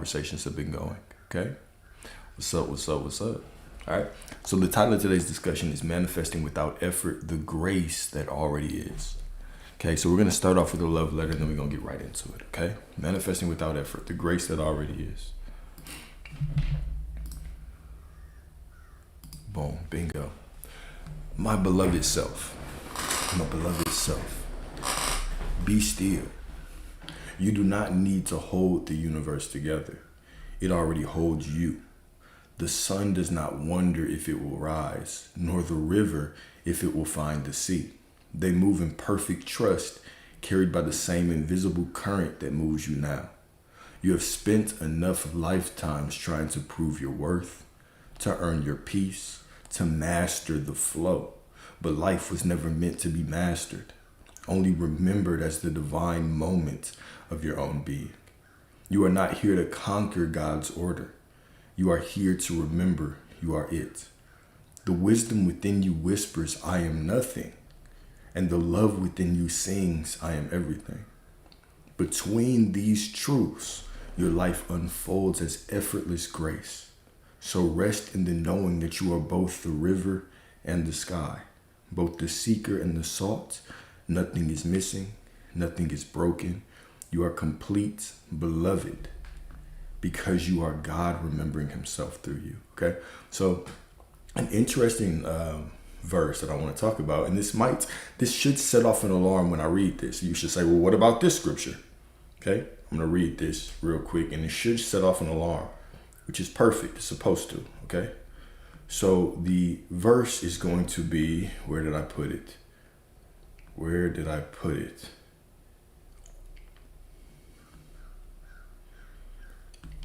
conversations have been going. Okay. What's up? What's up? What's up? All right. So the title of today's discussion is Manifesting Without Effort, the Grace That Already Is. Okay. So we're going to start off with a love letter and then we're going to get right into it. Okay. Manifesting without effort, the grace that already is. Boom. Bingo. My beloved self. My beloved self. Be still. You do not need to hold the universe together. It already holds you. The sun does not wonder if it will rise, nor the river if it will find the sea. They move in perfect trust, carried by the same invisible current that moves you now. You have spent enough lifetimes trying to prove your worth, to earn your peace, to master the flow. But life was never meant to be mastered, only remembered as the divine moment of your own being. You are not here to conquer God's order. You are here to remember you are it. The wisdom within you whispers, I am nothing. And the love within you sings, I am everything. Between these truths, your life unfolds as effortless grace. So rest in the knowing that you are both the river and the sky, both the seeker and the sought. Nothing is missing. Nothing is broken. You are complete, beloved, because you are God remembering himself through you. Okay. So an interesting verse that I want to talk about, and this should set off an alarm when I read this. You should say, well, what about this scripture? Okay. I'm going to read this real quick, and it should set off an alarm, which is perfect. It's supposed to. Okay. So the verse is going to be, where did I put it? Where did I put it?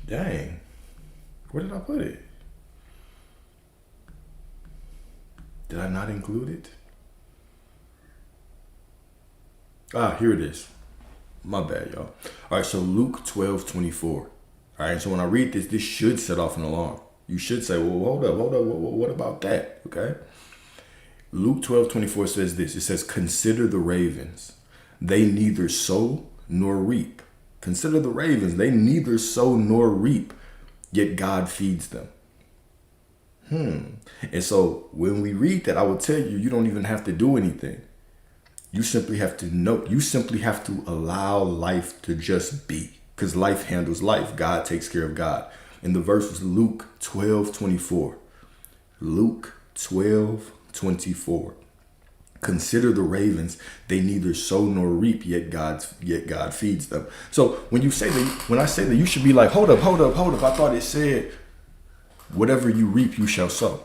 Dang. Where did I put it? Did I not include it? Here it is. My bad, y'all. All right, so Luke 12:24. All right, so when I read this, this should set off an alarm. You should say, well, hold up. What about that? Okay. Luke 12:24 says this. It says, consider the ravens. They neither sow nor reap. Consider the ravens. They neither sow nor reap, yet God feeds them. And so when we read that, I will tell you, you don't even have to do anything. You simply have to know. You simply have to allow life to just be, because life handles life. God takes care of God. And the verse was Luke 12:24. Luke 12:24. Consider the ravens, they neither sow nor reap, yet God feeds them. So when I say that, you should be like, hold up. I thought it said, whatever you reap, you shall sow.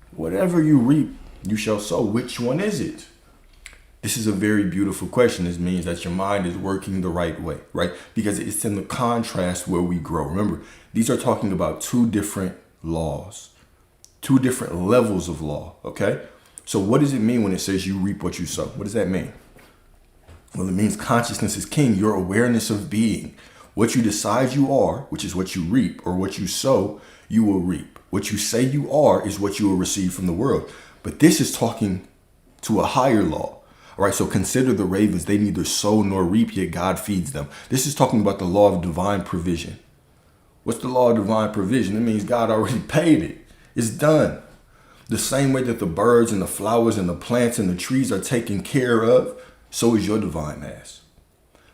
Whatever you reap, you shall sow. Which one is it? This is a very beautiful question. This means that your mind is working the right way, right? Because it's in the contrast where we grow. Remember, these are talking about two different laws, two different levels of law, okay? So what does it mean when it says you reap what you sow? What does that mean? Well, it means consciousness is king. Your awareness of being. What you decide you are, which is what you reap, or what you sow, you will reap. What you say you are is what you will receive from the world. But this is talking to a higher law. All right, so consider the ravens. They neither sow nor reap, yet God feeds them. This is talking about the law of divine provision. What's the law of divine provision? It means God already paid it. It's done. The same way that the birds and the flowers and the plants and the trees are taken care of, so is your divine mass.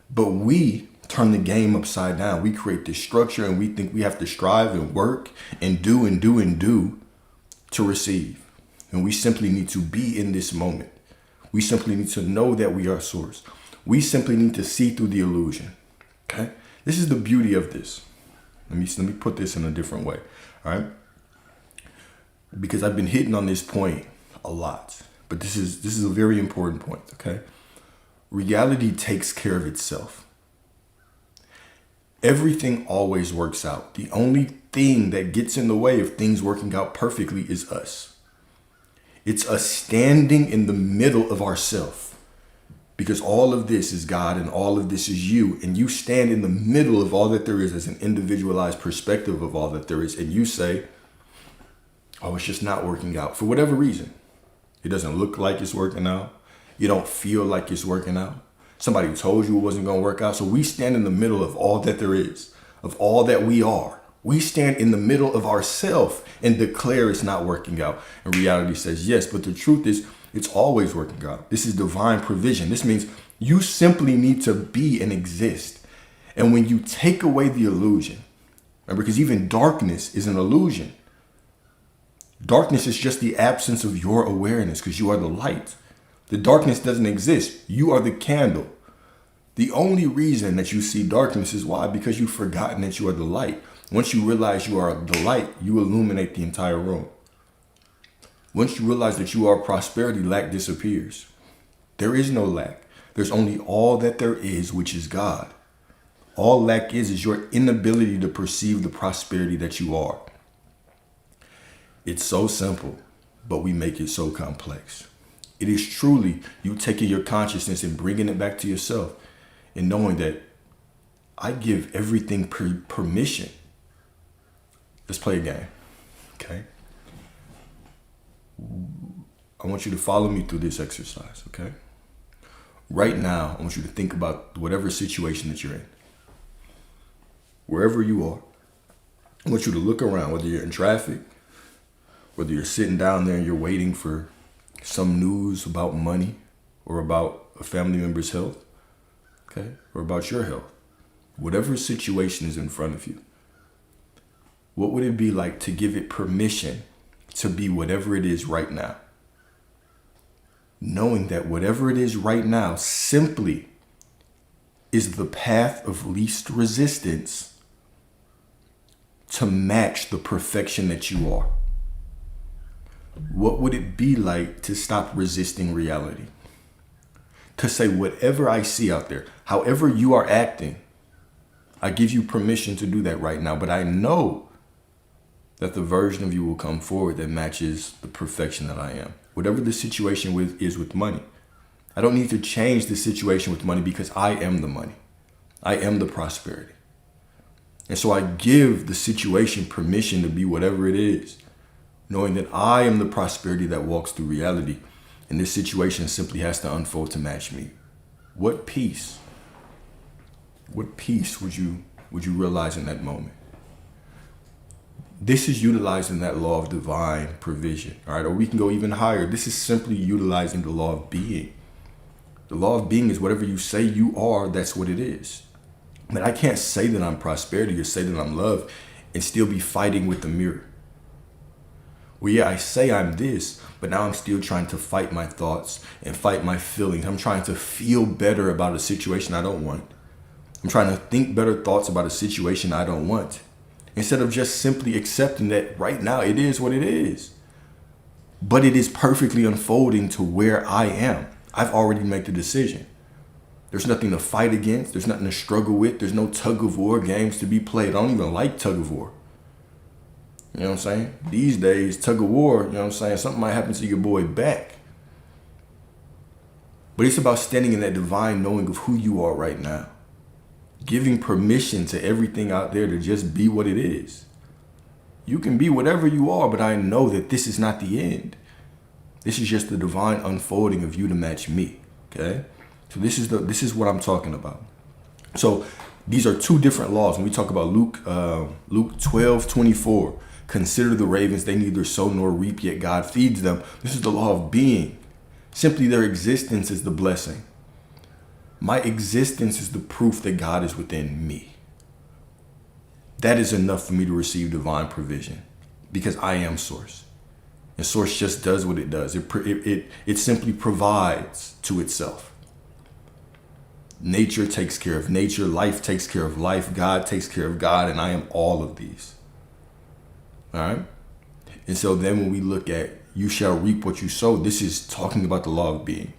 But we turn the game upside down. We create this structure and we think we have to strive and work and do to receive. And we simply need to be in this moment. We simply need to know that we are source. We simply need to see through the illusion. Okay? This is the beauty of this. Let me put this in a different way. All right? Because I've been hitting on this point a lot, but this is a very important point, okay? Reality takes care of itself. Everything always works out. The only thing that gets in the way of things working out perfectly is us. It's us standing in the middle of ourself, because all of this is God and all of this is you, and you stand in the middle of all that there is as an individualized perspective of all that there is, and you say, oh, it's just not working out for whatever reason. It doesn't look like it's working out. You don't feel like it's working out. Somebody told you it wasn't going to work out. So we stand in the middle of all that there is, of all that we are. We stand in the middle of ourself and declare it's not working out. And reality says yes, but the truth is it's always working out. This is divine provision. This means you simply need to be and exist. And when you take away the illusion, remember, because even darkness is an illusion. Darkness is just the absence of your awareness because you are the light. The darkness doesn't exist. You are the candle. The only reason that you see darkness is why? Because you've forgotten that you are the light. Once you realize you are the light, you illuminate the entire room. Once you realize that you are prosperity, lack disappears. There is no lack. There's only all that there is, which is God. All lack is your inability to perceive the prosperity that you are. It's so simple, but we make it so complex. It is truly you taking your consciousness and bringing it back to yourself and knowing that I give everything permission. Let's play a game, okay? I want you to follow me through this exercise, okay? Right now, I want you to think about whatever situation that you're in. Wherever you are, I want you to look around, whether you're in traffic, whether you're sitting down there and you're waiting for some news about money or about a family member's health, okay, or about your health. Whatever situation is in front of you, what would it be like to give it permission to be whatever it is right now? Knowing that whatever it is right now simply is the path of least resistance to match the perfection that you are. What would it be like to stop resisting reality? To say whatever I see out there, however you are acting, I give you permission to do that right now, but I know that the version of you will come forward that matches the perfection that I am. Whatever the situation is with money, I don't need to change the situation with money because I am the money. I am the prosperity. And so I give the situation permission to be whatever it is, knowing that I am the prosperity that walks through reality. And this situation simply has to unfold to match me. What peace would you realize in that moment? This is utilizing that law of divine provision, all right? Or we can go even higher. This is simply utilizing the law of being. The law of being is whatever you say you are, that's what it is. But I can't say that I'm prosperity or say that I'm love and still be fighting with the mirror. Well, yeah, I say I'm this, but now I'm still trying to fight my thoughts and fight my feelings. I'm trying to feel better about a situation I don't want. I'm trying to think better thoughts about a situation I don't want. Instead of just simply accepting that right now it is what it is. But it is perfectly unfolding to where I am. I've already made the decision. There's nothing to fight against. There's nothing to struggle with. There's no tug of war games to be played. I don't even like tug of war. You know what I'm saying? These days, tug of war, you know what I'm saying? Something might happen to your boy back. But it's about standing in that divine knowing of who you are right now. Giving permission to everything out there to just be what it is. You can be whatever you are, but I know that this is not the end. This is just the divine unfolding of you to match me, okay? So this is what I'm talking about. So these are two different laws. When we talk about Luke 12:24, consider the ravens, they neither sow nor reap, yet God feeds them. This is the law of being. Simply their existence is the blessing. My existence is the proof that God is within me. That is enough for me to receive divine provision because I am source. And source just does what it does. It simply provides to itself. Nature takes care of nature. Life takes care of life. God takes care of God. And I am all of these. All right. And so then when we look at you shall reap what you sow, this is talking about the law of being.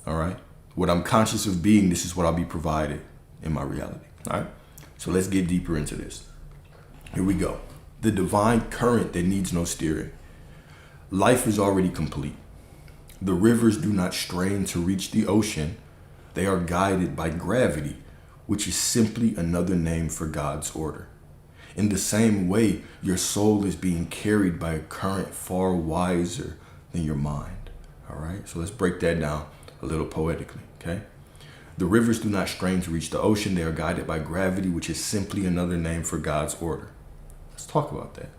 All right. What I'm conscious of being, this is what I'll be provided in my reality. All right. So let's get deeper into this. Here we go. The divine current that needs no steering. Life is already complete. The rivers do not strain to reach the ocean. They are guided by gravity, which is simply another name for God's order. In the same way, your soul is being carried by a current far wiser than your mind. All right. So let's break that down a little poetically. Okay. The rivers do not strain to reach the ocean. They are guided by gravity, which is simply another name for God's order. Let's talk about that.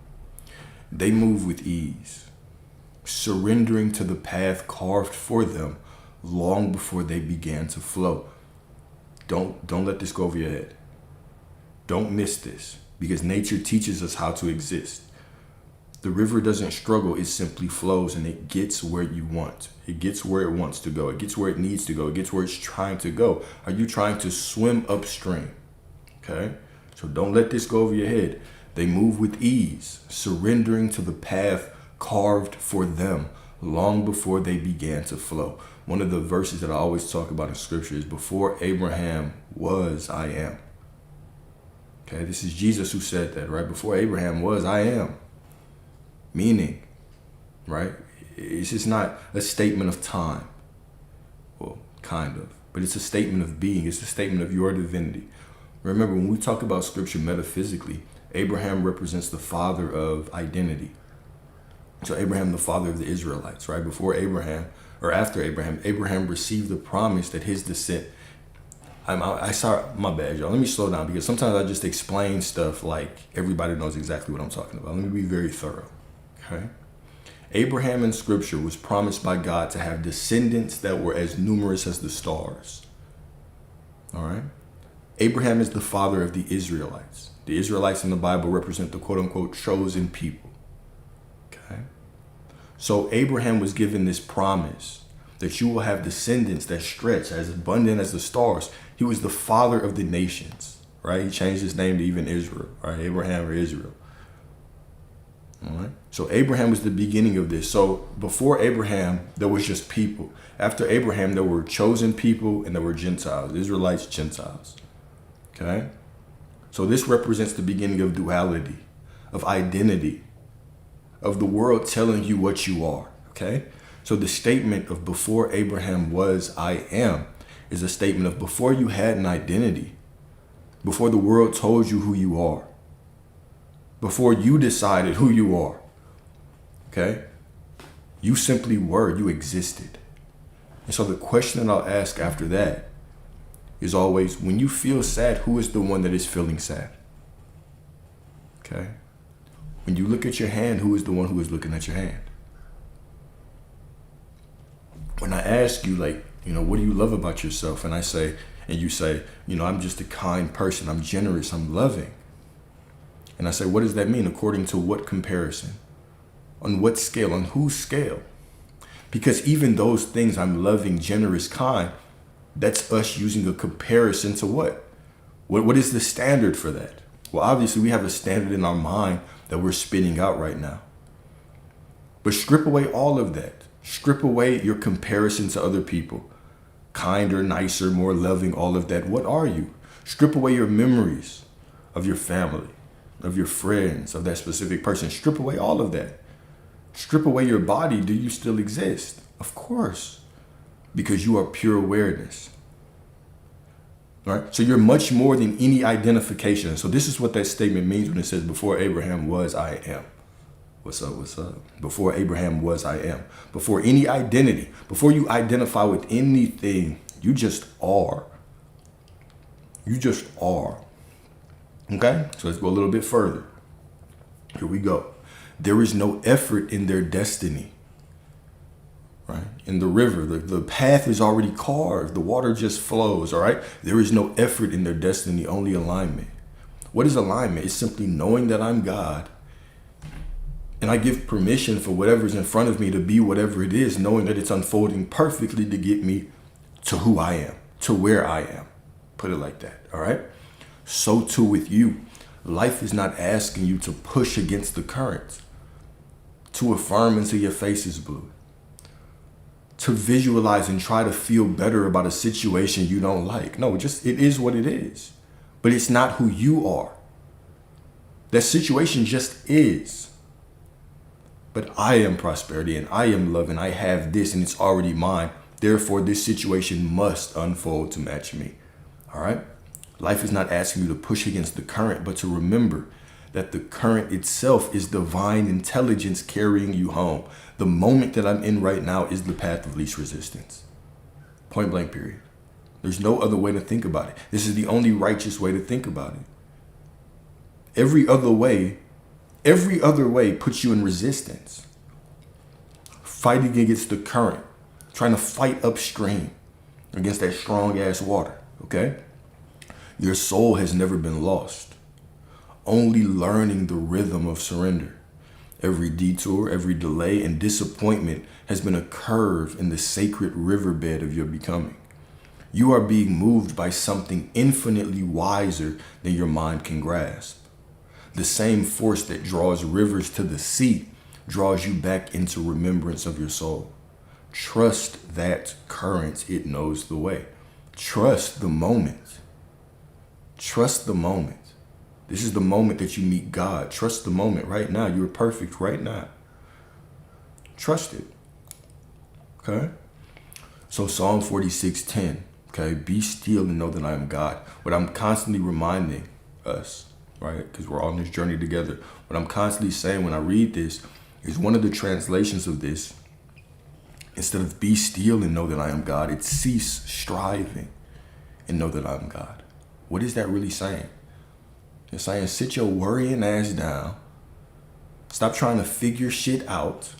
They move with ease, surrendering to the path carved for them long before they began to flow. Don't let this go over your head. Don't miss this, because nature teaches us how to exist. The river doesn't struggle, it simply flows, and it gets where you want. It gets where it wants to go. It gets where it needs to go. It gets where it's trying to go. Are you trying to swim upstream? Okay? So don't let this go over your head. They move with ease, surrendering to the path carved for them long before they began to flow. One of the verses that I always talk about in scripture is, before Abraham was, I am. Okay, this is Jesus who said that, right? Before Abraham was, I am. Meaning, right? It's just not a statement of time. Well, kind of. But it's a statement of being. It's a statement of your divinity. Remember, when we talk about scripture metaphysically, Abraham represents the father of identity. So Abraham, the father of the Israelites, right? Before Abraham, or after Abraham, Abraham received the promise that his descent. My bad, y'all. Let me slow down, because sometimes I just explain stuff like everybody knows exactly what I'm talking about. Let me be very thorough. Okay. Abraham in scripture was promised by God to have descendants that were as numerous as the stars. All right. Abraham is the father of the Israelites. The Israelites in the Bible represent the quote unquote chosen people. Okay. So Abraham was given this promise that you will have descendants that stretch as abundant as the stars. He was the father of the nations, right? He changed his name to even Israel, right? Abraham or Israel. All right. So Abraham was the beginning of this. So before Abraham, there was just people. After Abraham, there were chosen people and there were Gentiles, Israelites, Gentiles. Okay. So this represents the beginning of duality, of identity, of the world telling you what you are. Okay. So the statement of before Abraham was, I am, is a statement of before you had an identity, before the world told you who you are, before you decided who you are, okay? You simply were, you existed. And so the question that I'll ask after that is always, when you feel sad, who is the one that is feeling sad? Okay? When you look at your hand, who is the one who is looking at your hand? When I ask you, like, what do you love about yourself? And you say, I'm just a kind person. I'm generous. I'm loving. And I say, what does that mean? According to what comparison? On what scale? On whose scale? Because even those things, I'm loving, generous, kind, that's us using a comparison to what? What is the standard for that? Well, obviously we have a standard in our mind that we're spitting out right now. But strip away all of that. Strip away your comparison to other people. Kinder, nicer, more loving, all of that. What are you? Strip away your memories of your family, of your friends, of that specific person. Strip away all of that. Strip away your body. Do you still exist? Of course. Because you are pure awareness. All right? So you're much more than any identification. So this is what that statement means when it says, before Abraham was, I am. What's up? What's up? Before Abraham was, I am. Before any identity, before you identify with anything, you just are. You just are. Okay? So let's go a little bit further. Here we go. There is no effort in their destiny. Right? In the river, the path is already carved. The water just flows, all right? There is no effort in their destiny, only alignment. What is alignment? It's simply knowing that I'm God. And I give permission for whatever's in front of me to be whatever it is, knowing that it's unfolding perfectly to get me to who I am, to where I am. Put it like that, all right? So too with you. Life is not asking you to push against the current, to affirm until your face is blue, to visualize and try to feel better about a situation you don't like. No, just it is what it is. But it's not who you are. That situation just is. But I am prosperity and I am love and I have this and it's already mine. Therefore, this situation must unfold to match me. All right? Life is not asking you to push against the current, but to remember that the current itself is divine intelligence carrying you home. The moment that I'm in right now is the path of least resistance. Point blank, period. There's no other way to think about it. This is the only righteous way to think about it. Every other way puts you in resistance. Fighting against the current, trying to fight upstream against that strong ass water, okay? Your soul has never been lost, only learning the rhythm of surrender. Every detour, every delay and disappointment has been a curve in the sacred riverbed of your becoming. You are being moved by something infinitely wiser than your mind can grasp. The same force that draws rivers to the sea draws you back into remembrance of your soul. Trust that current, it knows the way. Trust the moment. Trust the moment. This is the moment that you meet God. Trust the moment right now. You're perfect right now. Trust it. Okay? So Psalm 46:10, okay? Be still and know that I am God. What I'm constantly reminding us, right? Because we're all on this journey together. What I'm constantly saying when I read this is one of the translations of this, instead of be still and know that I am God, it's cease striving and know that I am God. What is that really saying? It's saying sit your worrying ass down. Stop trying to figure shit out.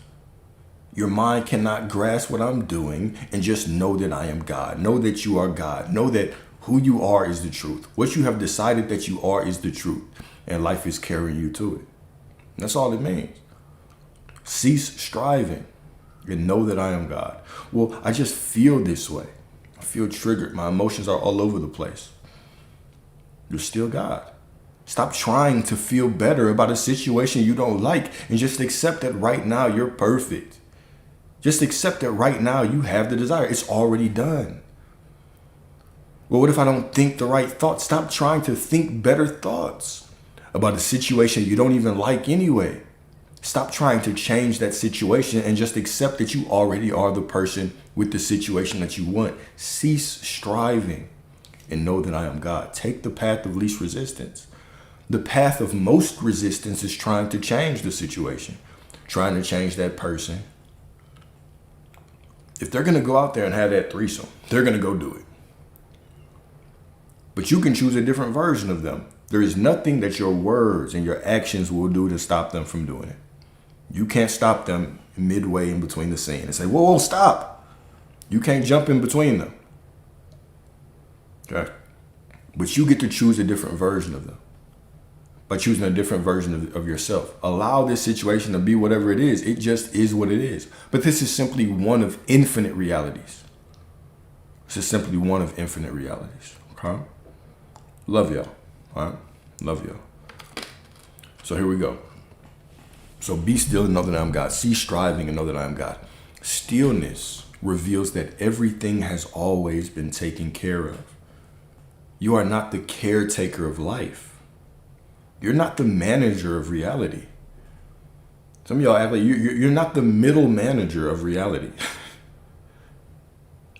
Your mind cannot grasp what I'm doing, and just know that I am God. Know that you are God. Know that who you are is the truth. What you have decided that you are is the truth, and life is carrying you to it. And that's all it means. Cease striving and know that I am God. Well, I just feel this way. I feel triggered. My emotions are all over the place. You're still God. Stop trying to feel better about a situation you don't like, and just accept that right now you're perfect. Just accept that right now you have the desire. It's already done. Well, what if I don't think the right thoughts? Stop trying to think better thoughts about a situation you don't even like anyway. Stop trying to change that situation and just accept that you already are the person with the situation that you want. Cease striving and know that I am God. Take the path of least resistance. The path of most resistance is trying to change the situation, trying to change that person. If they're going to go out there and have that threesome, they're going to go do it. But you can choose a different version of them. There is nothing that your words and your actions will do to stop them from doing it. You can't stop them midway in between the scene and say, whoa, stop. You can't jump in between them. Okay? But you get to choose a different version of them by choosing a different version of yourself. Allow this situation to be whatever it is. It just is what it is. But this is simply one of infinite realities. This is simply one of infinite realities. Okay? Love y'all. All right? Love y'all. So here we go. So be still and know that I am God. Cease striving and know that I am God. Stillness reveals that everything has always been taken care of. You are not the caretaker of life. You're not the manager of reality. Some of y'all act like you're not the middle manager of reality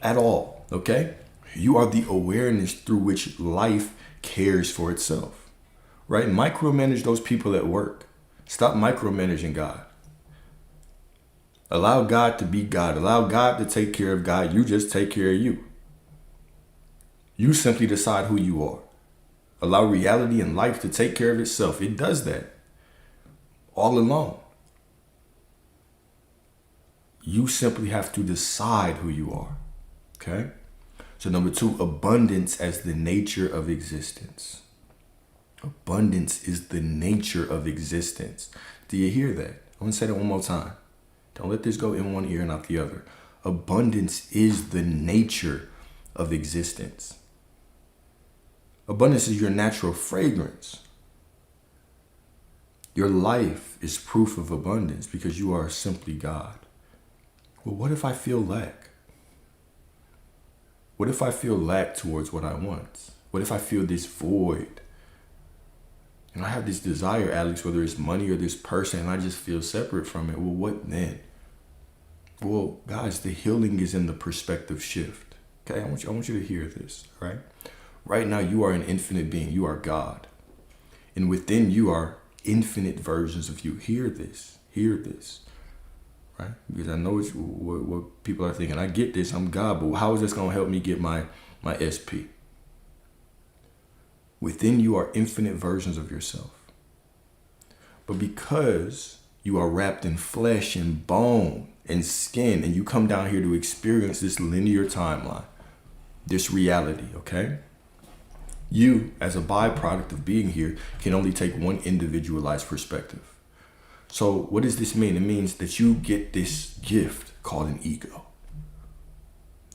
at all, okay? You are the awareness through which life cares for itself, right? Micromanage those people at work. Stop micromanaging God. Allow God to be God. Allow God to take care of God. You just take care of you. You simply decide who you are. Allow reality and life to take care of itself. It does that all alone. You simply have to decide who you are. Okay? So number 2, abundance as the nature of existence. Abundance is the nature of existence. Do you hear that? I'm going to say that one more time. Don't let this go in one ear and out the other. Abundance is the nature of existence. Abundance is your natural fragrance. Your life is proof of abundance because you are simply God. Well, what if I feel lack? What if I feel lack towards what I want? What if I feel this void? And I have this desire, Alex, whether it's money or this person, and I just feel separate from it. Well, what then? Well, guys, the healing is in the perspective shift. Okay, I want you to hear this, right? Right now, you are an infinite being. You are God. And within you are infinite versions of you. Hear this. Hear this. Right? Because I know it's what people are thinking. I get this. I'm God. But how is this going to help me get my my SP. Within you are infinite versions of yourself. But because you are wrapped in flesh and bone and skin, and you come down here to experience this linear timeline, this reality, okay? You, as a byproduct of being here, can only take one individualized perspective. So what does this mean? It means that you get this gift called an ego.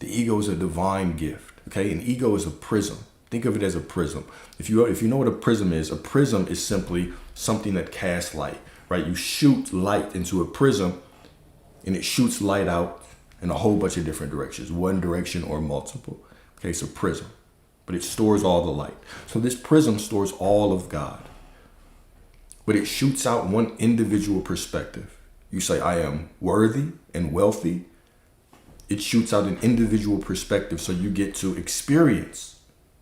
The ego is a divine gift, okay? An ego is a prism. Think of it as a prism. If you know what a prism is simply something that casts light, right? You shoot light into a prism and it shoots light out in a whole bunch of different directions, one direction or multiple. Okay, so prism, but it stores all the light. So this prism stores all of God, but it shoots out one individual perspective. You say, I am worthy and wealthy. It shoots out an individual perspective, so you get to experience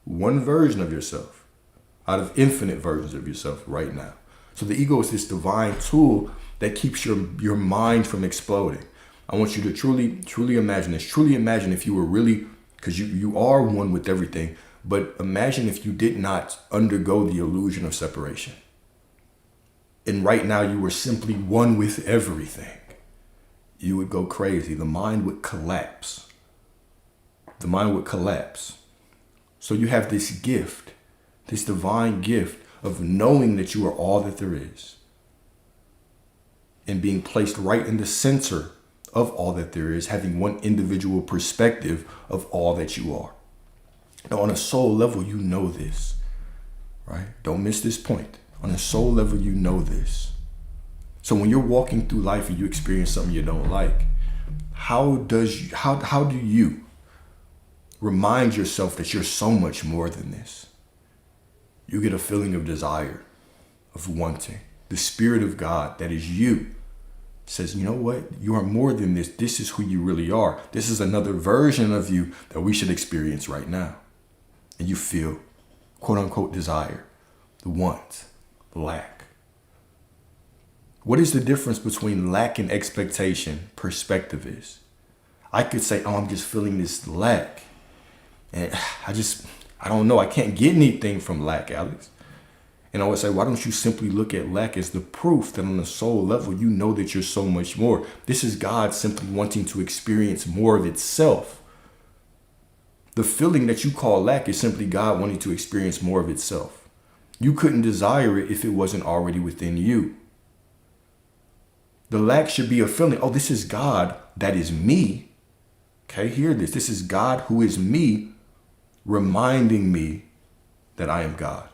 one version of yourself out of infinite versions of yourself right now. So the ego is this divine tool that keeps your mind from exploding. I want you to truly imagine this. Truly imagine if you were really, because you are one with everything, but imagine if you did not undergo the illusion of separation. And right now you were simply one with everything. You would go crazy. The mind would collapse. The mind would collapse. So you have this gift, this divine gift of knowing that you are all that there is and being placed right in the center of all that there is, having one individual perspective of all that you are. Now, on a soul level, you know this, right? Don't miss this point. On a soul level, you know this. So when you're walking through life and you experience something you don't like, how do you remind yourself that you're so much more than this? You get a feeling of desire, of wanting. The Spirit of God, that is you, says, you know what? You are more than this. This is who you really are. This is another version of you that we should experience right now. And you feel, quote unquote, desire, the want, the lack. What is the difference between lack and expectation? Perspective is. I could say, oh, I'm just feeling this lack. And I don't know. I can't get anything from lack, Alex. And I would say, why don't you simply look at lack as the proof that on the soul level, you know that you're so much more. This is God simply wanting to experience more of itself. The feeling that you call lack is simply God wanting to experience more of itself. You couldn't desire it if it wasn't already within you. The lack should be a feeling, oh, this is God, that is me. Okay, hear this. This is God who is me, reminding me that I am God.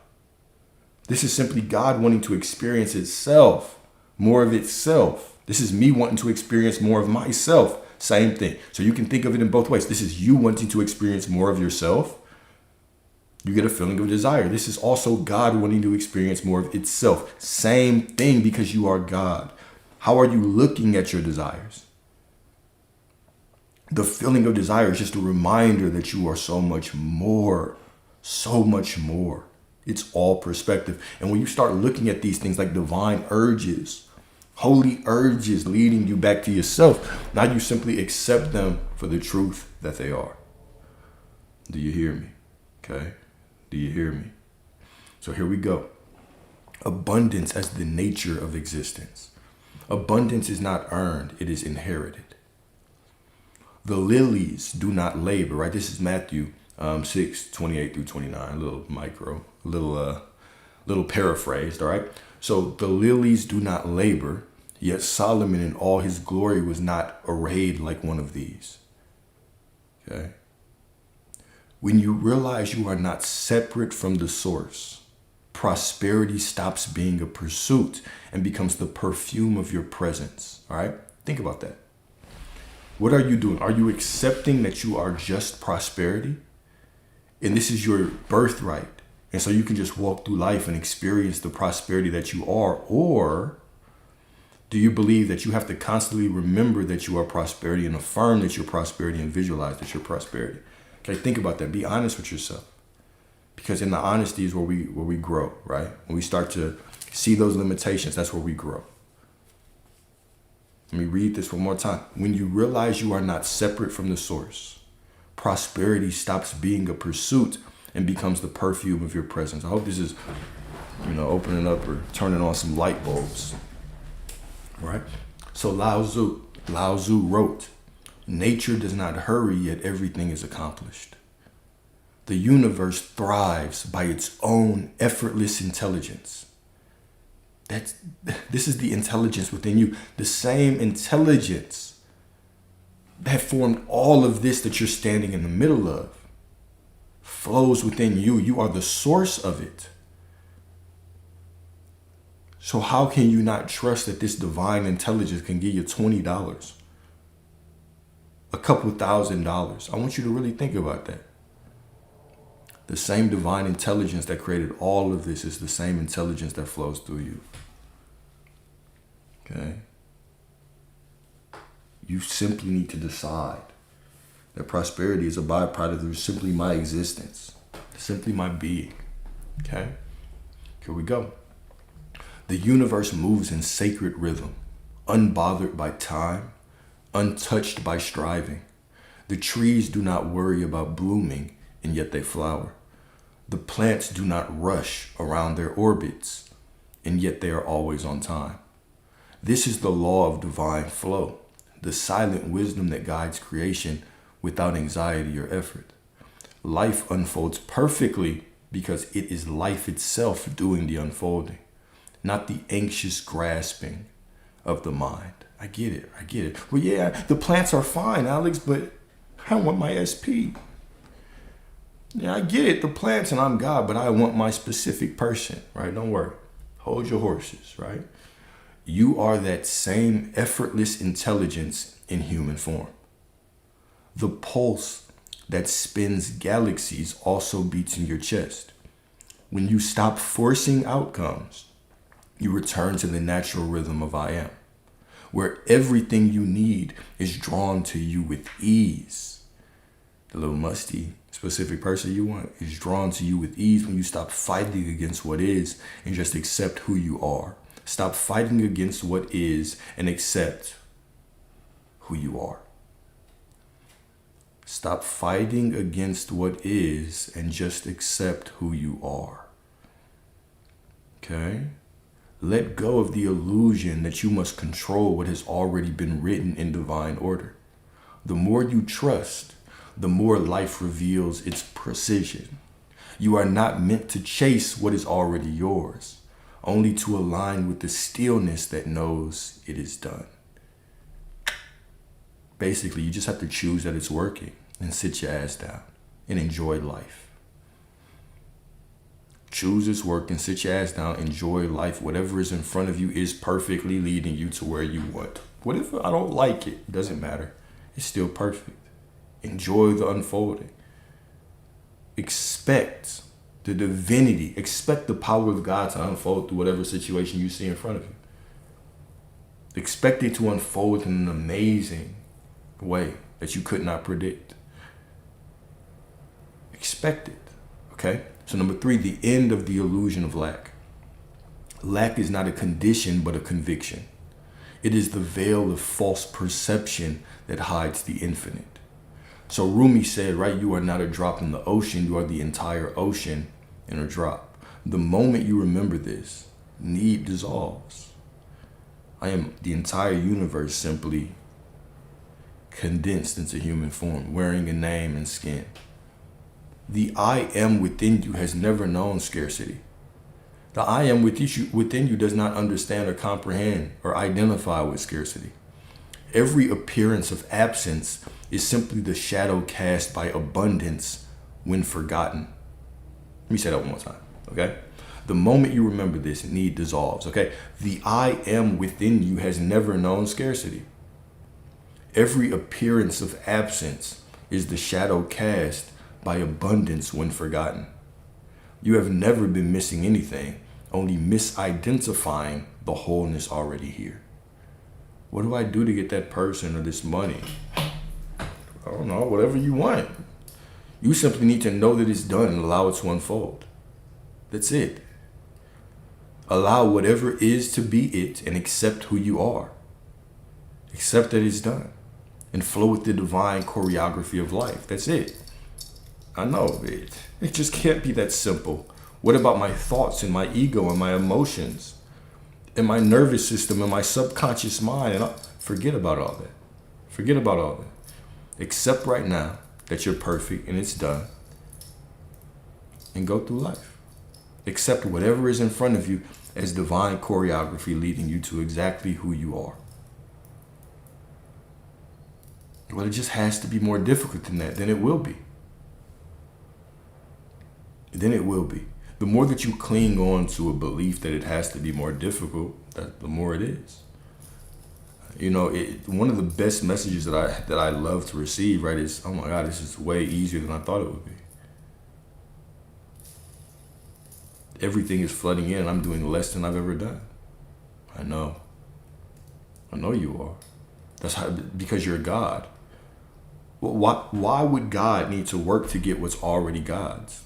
This is simply God wanting to experience itself, more of itself. This is me wanting to experience more of myself. Same thing. So you can think of it in both ways. This is you wanting to experience more of yourself. You get a feeling of desire. This is also God wanting to experience more of itself. Same thing, because you are God. How are you looking at your desires? The feeling of desire is just a reminder that you are so much more, so much more. It's all perspective. And when you start looking at these things like divine urges, holy urges leading you back to yourself, now you simply accept them for the truth that they are. Do you hear me? Okay. Do you hear me? So here we go. Abundance as the nature of existence. Abundance is not earned, it is inherited. The lilies do not labor, right? This is Matthew 6, 28 through 29, a little paraphrased, all right? So the lilies do not labor, yet Solomon in all his glory was not arrayed like one of these. Okay? When you realize you are not separate from the source, prosperity stops being a pursuit and becomes the perfume of your presence, all right? Think about that. What are you doing? Are you accepting that you are just prosperity? And this is your birthright. And so you can just walk through life and experience the prosperity that you are. Or do you believe that you have to constantly remember that you are prosperity and affirm that you're prosperity and visualize that you're prosperity? Okay, think about that. Be honest with yourself. Because in the honesty is where we grow, right? When we start to see those limitations, that's where we grow. Let me read this one more time. When you realize you are not separate from the source, Prosperity stops being a pursuit and becomes the perfume of your presence. I hope this is, opening up or turning on some light bulbs. Right? So Lao Tzu wrote, nature does not hurry, yet everything is accomplished. The universe thrives by its own effortless intelligence. This is the intelligence within you. The same intelligence that formed all of this that you're standing in the middle of flows within you. You are the source of it. So how can you not trust that this divine intelligence can give you $20, a couple $1,000? I want you to really think about that. The same divine intelligence that created all of this is the same intelligence that flows through you. Okay? You simply need to decide that prosperity is a byproduct of simply my existence, simply my being. Okay? Here we go. The universe moves in sacred rhythm, unbothered by time, untouched by striving. The trees do not worry about blooming, and yet they flower. The plants do not rush around their orbits, and yet they are always on time. This is the law of divine flow, the silent wisdom that guides creation without anxiety or effort. Life unfolds perfectly because it is life itself doing the unfolding, not the anxious grasping of the mind. I get it. Well, yeah, the plants are fine, Alex, but I want my SP. Yeah, I get it, the plants and I'm God, but I want my specific person, right? Don't worry. Hold your horses, right? You are that same effortless intelligence in human form. The pulse that spins galaxies also beats in your chest. When you stop forcing outcomes, you return to the natural rhythm of I am, where everything you need is drawn to you with ease. The little musty specific person you want is drawn to you with ease when you stop fighting against what is and just accept who you are. Stop fighting against what is and accept who you are. Stop fighting against what is and just accept who you are. Okay? Let go of the illusion that you must control what has already been written in divine order. The more you trust, the more life reveals its precision. You are not meant to chase what is already yours, only to align with the stillness that knows it is done. Basically, you just have to choose that it's working and sit your ass down and enjoy life. Choose its work and sit your ass down, enjoy life. Whatever is in front of you is perfectly leading you to where you want. What if I don't like it? It doesn't matter. It's still perfect. Enjoy the unfolding. Expect the divinity. Expect the power of God to unfold through whatever situation you see in front of you. Expect it to unfold in an amazing way that you could not predict. Expect it. Okay? So number 3, the end of the illusion of lack. Lack is not a condition, but a conviction. It is the veil of false perception that hides the infinite. So Rumi said, right, you are not a drop in the ocean, you are the entire ocean in a drop. The moment you remember this, need dissolves. I am the entire universe simply condensed into human form, wearing a name and skin. The I am within you has never known scarcity. The I am within you does not understand or comprehend or identify with scarcity. Every appearance of absence is simply the shadow cast by abundance when forgotten. Let me say that one more time, okay? The moment you remember this, need dissolves, okay? The I am within you has never known scarcity. Every appearance of absence is the shadow cast by abundance when forgotten. You have never been missing anything, only misidentifying the wholeness already here. What do I do to get that person or this money? I don't know, whatever you want. You simply need to know that it's done and allow it to unfold. That's it. Allow whatever is to be it and accept who you are. Accept that it's done. and flow with the divine choreography of life. That's it. I know it just can't be that simple. What about my thoughts and my ego and my emotions and my nervous system and my subconscious mind? And forget about all that. Forget about all that. Accept right now that you're perfect and it's done, and go through life. Accept whatever is in front of you as divine choreography leading you to exactly who you are. Well, it just has to be more difficult than that. Then it will be. Then it will be. The more that you cling on to a belief that it has to be more difficult, the more it is. You know, one of the best messages that I love to receive, right, is, oh my God, this is way easier than I thought it would be. Everything is flooding in and I'm doing less than I've ever done. I know you are. That's how, because you're God. Well, why would God need to work to get what's already God's?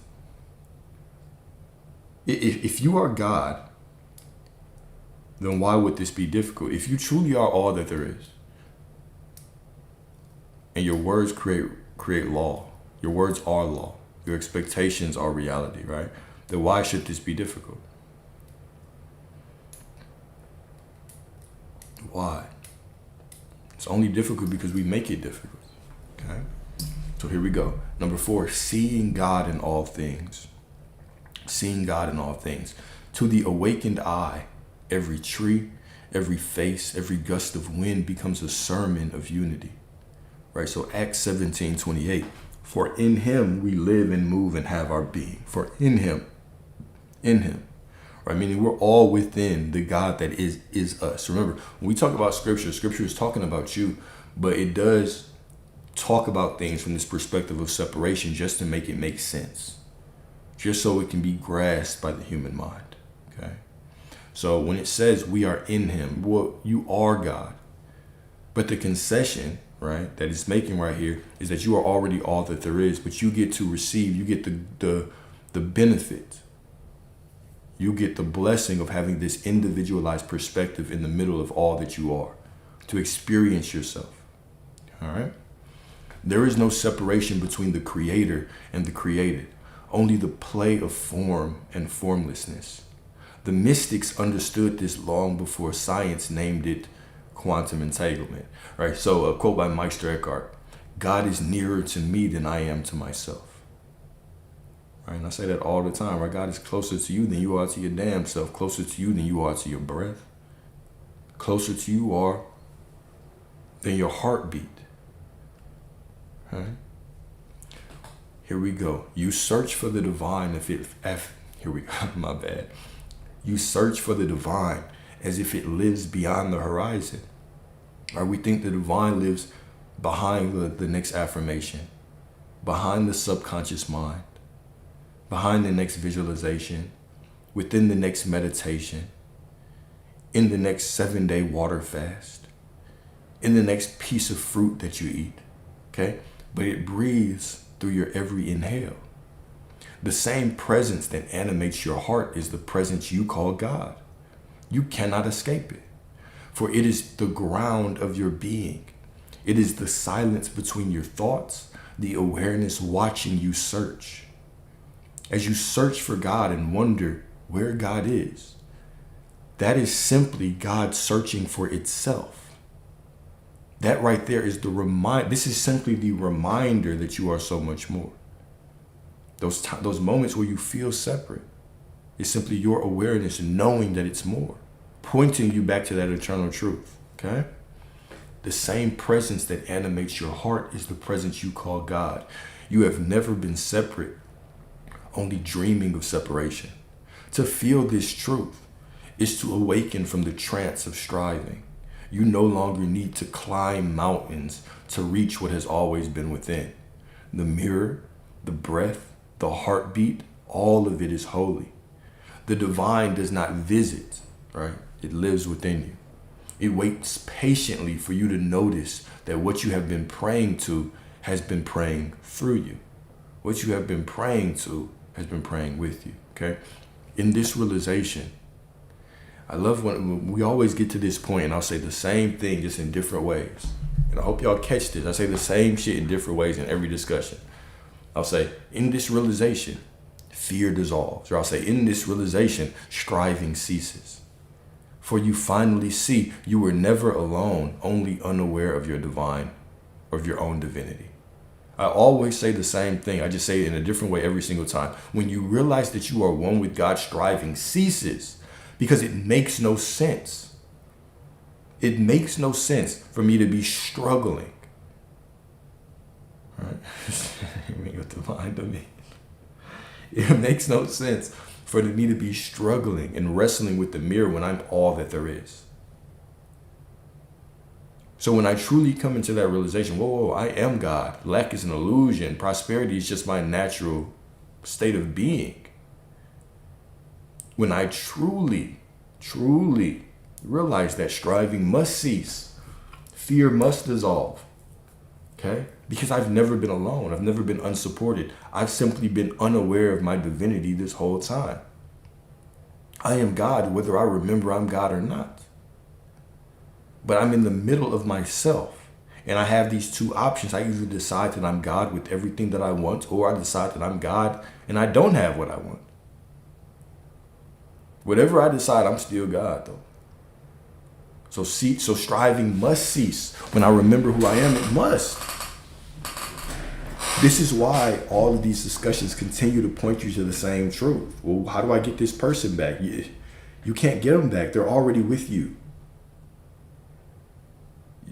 If you are God, then why would this be difficult? If you truly are all that there is, and your words create law, your words are law, your expectations are reality, right? Then why should this be difficult? Why? It's only difficult because we make it difficult. Okay? So here we go. Number 4, seeing God in all things. Seeing God in all things. To the awakened eye, every tree, every face, every gust of wind becomes a sermon of unity. Right? So Acts 17:28. For in him we live and move and have our being. For in him. Right? Meaning we're all within the God that is us. Remember, when we talk about scripture is talking about you, but it does talk about things from this perspective of separation just to make it make sense. Just so it can be grasped by the human mind. Okay? So when it says we are in him, well, you are God. But the concession, right, that it's making right here is that you are already all that there is, but you get to receive, you get the benefit. You get the blessing of having this individualized perspective in the middle of all that you are, to experience yourself. All right? There is no separation between the creator and the created, only the play of form and formlessness. The mystics understood this long before science named it quantum entanglement. Right? So a quote by Meister Eckhart, God is nearer to me than I am to myself. Right? And I say that all the time, right? God is closer to you than you are to your damn self, closer to you than you are to your breath, closer to you are than your heartbeat. Right? Here we go. You search for the divine here we go, my bad. You search for the divine as if it lives beyond the horizon. Right? We think the divine lives behind the next affirmation, behind the subconscious mind, behind the next visualization, within the next meditation, in the next 7-day water fast, in the next piece of fruit that you eat. Okay? But it breathes through your every inhale. The same presence that animates your heart is the presence you call God. You cannot escape it, for it is the ground of your being. It is the silence between your thoughts, the awareness watching you search. As you search for God and wonder where God is, that is simply God searching for itself. That right there is this is simply the reminder that you are so much more. Those moments where you feel separate is simply your awareness knowing that it's more, pointing you back to that eternal truth. Okay? The same presence that animates your heart is the presence you call God. You have never been separate, only dreaming of separation. To feel this truth is to awaken from the trance of striving. You no longer need to climb mountains to reach what has always been within. The mirror, the breath, the heartbeat, all of it is holy. The divine does not visit, right? It lives within you. It waits patiently for you to notice that what you have been praying to has been praying through you. What you have been praying to has been praying with you, okay? In this realization, I love when we always get to this point and I'll say the same thing just in different ways. And I hope y'all catch this. I say the same shit in different ways in every discussion. I'll say, in this realization, fear dissolves. Or I'll say, in this realization, striving ceases. For you finally see you were never alone, only unaware of your divine, of your own divinity. I always say the same thing. I just say it in a different way every single time. When you realize that you are one with God, striving ceases, because it makes no sense. It makes no sense for me to be struggling. Right? It makes no sense for me to be struggling and wrestling with the mirror when I'm all that there is. So when I truly come into that realization, whoa, I am God. Lack is an illusion. Prosperity is just my natural state of being. When I truly realize that striving must cease, fear must dissolve, okay? Because I've never been alone. I've never been unsupported. I've simply been unaware of my divinity this whole time. I am God, whether I remember I'm God or not. But I'm in the middle of myself. And I have these two options. I either decide that I'm God with everything that I want, or I decide that I'm God and I don't have what I want. Whatever I decide, I'm still God, though. So striving must cease. When I remember who I am, it must. This is why all of these discussions continue to point you to the same truth. Well, how do I get this person back? You can't get them back. They're already with you.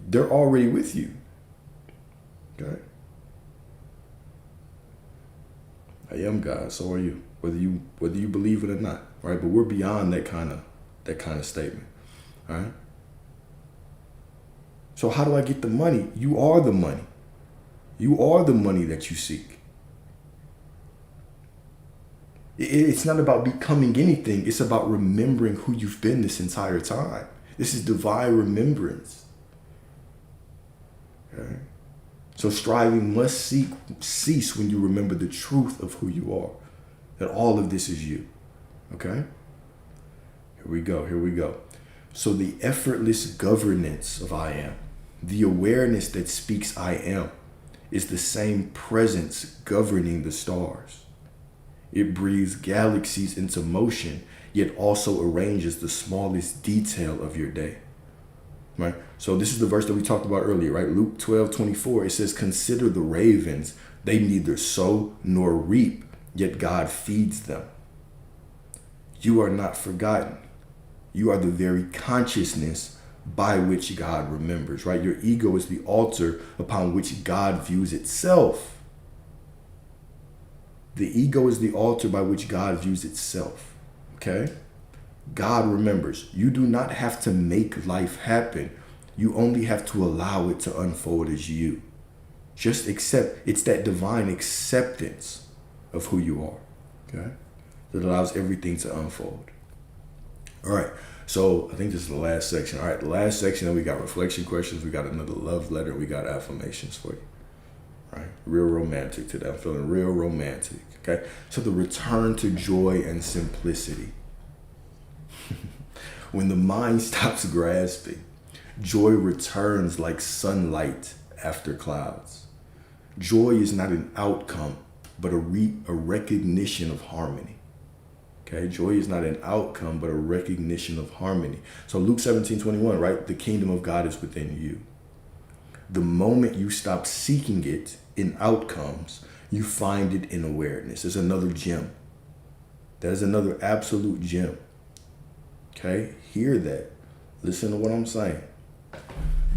They're already with you. Okay? I am God, so are you. Whether you believe it or not, right? But we're beyond that kind of statement. All right? So how do I get the money? You are the money. You are the money that you seek. It's not about becoming anything. It's about remembering who you've been this entire time. This is divine remembrance. Okay? So striving must cease when you remember the truth of who you are. That all of this is you. Okay? Here we go. So the effortless governance of I am, the awareness that speaks I am, is the same presence governing the stars. It breathes galaxies into motion, yet also arranges the smallest detail of your day. Right? So this is the verse that we talked about earlier, right? Luke 12:24, it says, consider the ravens, they neither sow nor reap, yet God feeds them. You are not forgotten. You are the very consciousness by which God remembers, right? Your ego is the altar upon which God views itself. The ego is the altar by which God views itself, okay? God remembers. You do not have to make life happen. You only have to allow it to unfold as you. Just accept. It's that divine acceptance of who you are, okay? That allows everything to unfold. All right. So I think this is the last section. All right. The last section, then we got reflection questions. We got another love letter. We got affirmations for you. All right. Real romantic today. I'm feeling real romantic. Okay. So the return to joy and simplicity. When the mind stops grasping, joy returns like sunlight after clouds. Joy is not an outcome, but a recognition of harmony. Okay, joy is not an outcome, but a recognition of harmony. So Luke 17:21, right? The kingdom of God is within you. The moment you stop seeking it in outcomes, you find it in awareness. There's another gem. There's another absolute gem. Okay, hear that. Listen to what I'm saying.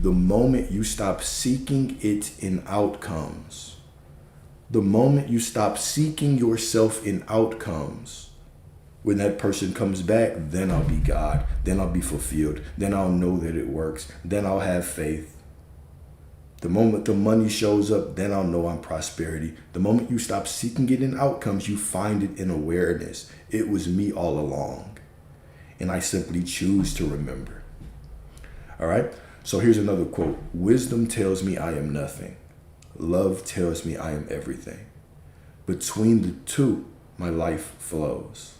The moment you stop seeking it in outcomes, the moment you stop seeking yourself in outcomes, when that person comes back, then I'll be God. Then I'll be fulfilled. Then I'll know that it works. Then I'll have faith. The moment the money shows up, then I'll know I'm prosperity. The moment you stop seeking it in outcomes, you find it in awareness. It was me all along. And I simply choose to remember. All right. So here's another quote. Wisdom tells me I am nothing. Love tells me I am everything. Between the two, my life flows.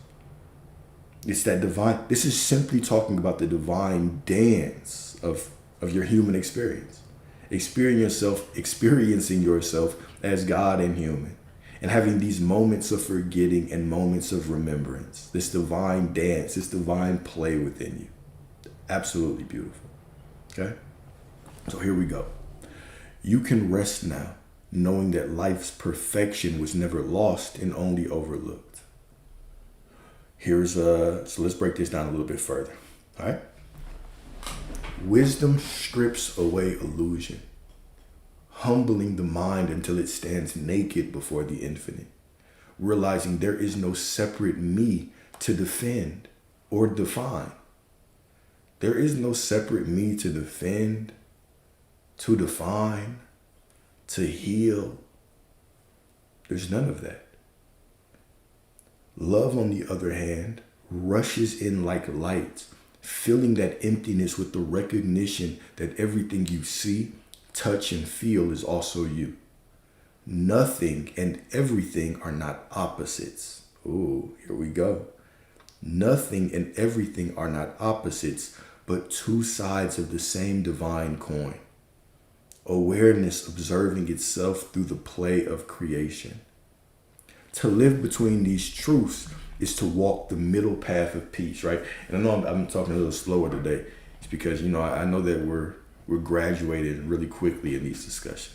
It's that divine. This is simply talking about the divine dance of your human experience. Experiencing yourself as God and human, and having these moments of forgetting and moments of remembrance. This divine dance, this divine play within you. Absolutely beautiful. Okay? So here we go. You can rest now, knowing that life's perfection was never lost and only overlooked. So let's break this down a little bit further. All right? Wisdom strips away illusion, humbling the mind until it stands naked before the infinite, realizing there is no separate me to defend or define. There is no separate me to defend, to define, to heal. There's none of that. Love, on the other hand, rushes in like light, filling that emptiness with the recognition that everything you see, touch, and feel is also you. Nothing and everything are not opposites. Ooh, here we go. Nothing and everything are not opposites, but two sides of the same divine coin. Awareness observing itself through the play of creation. To live between these truths is to walk the middle path of peace, right? And I know I'm talking a little slower today. It's because, I know that we're graduating really quickly in these discussions.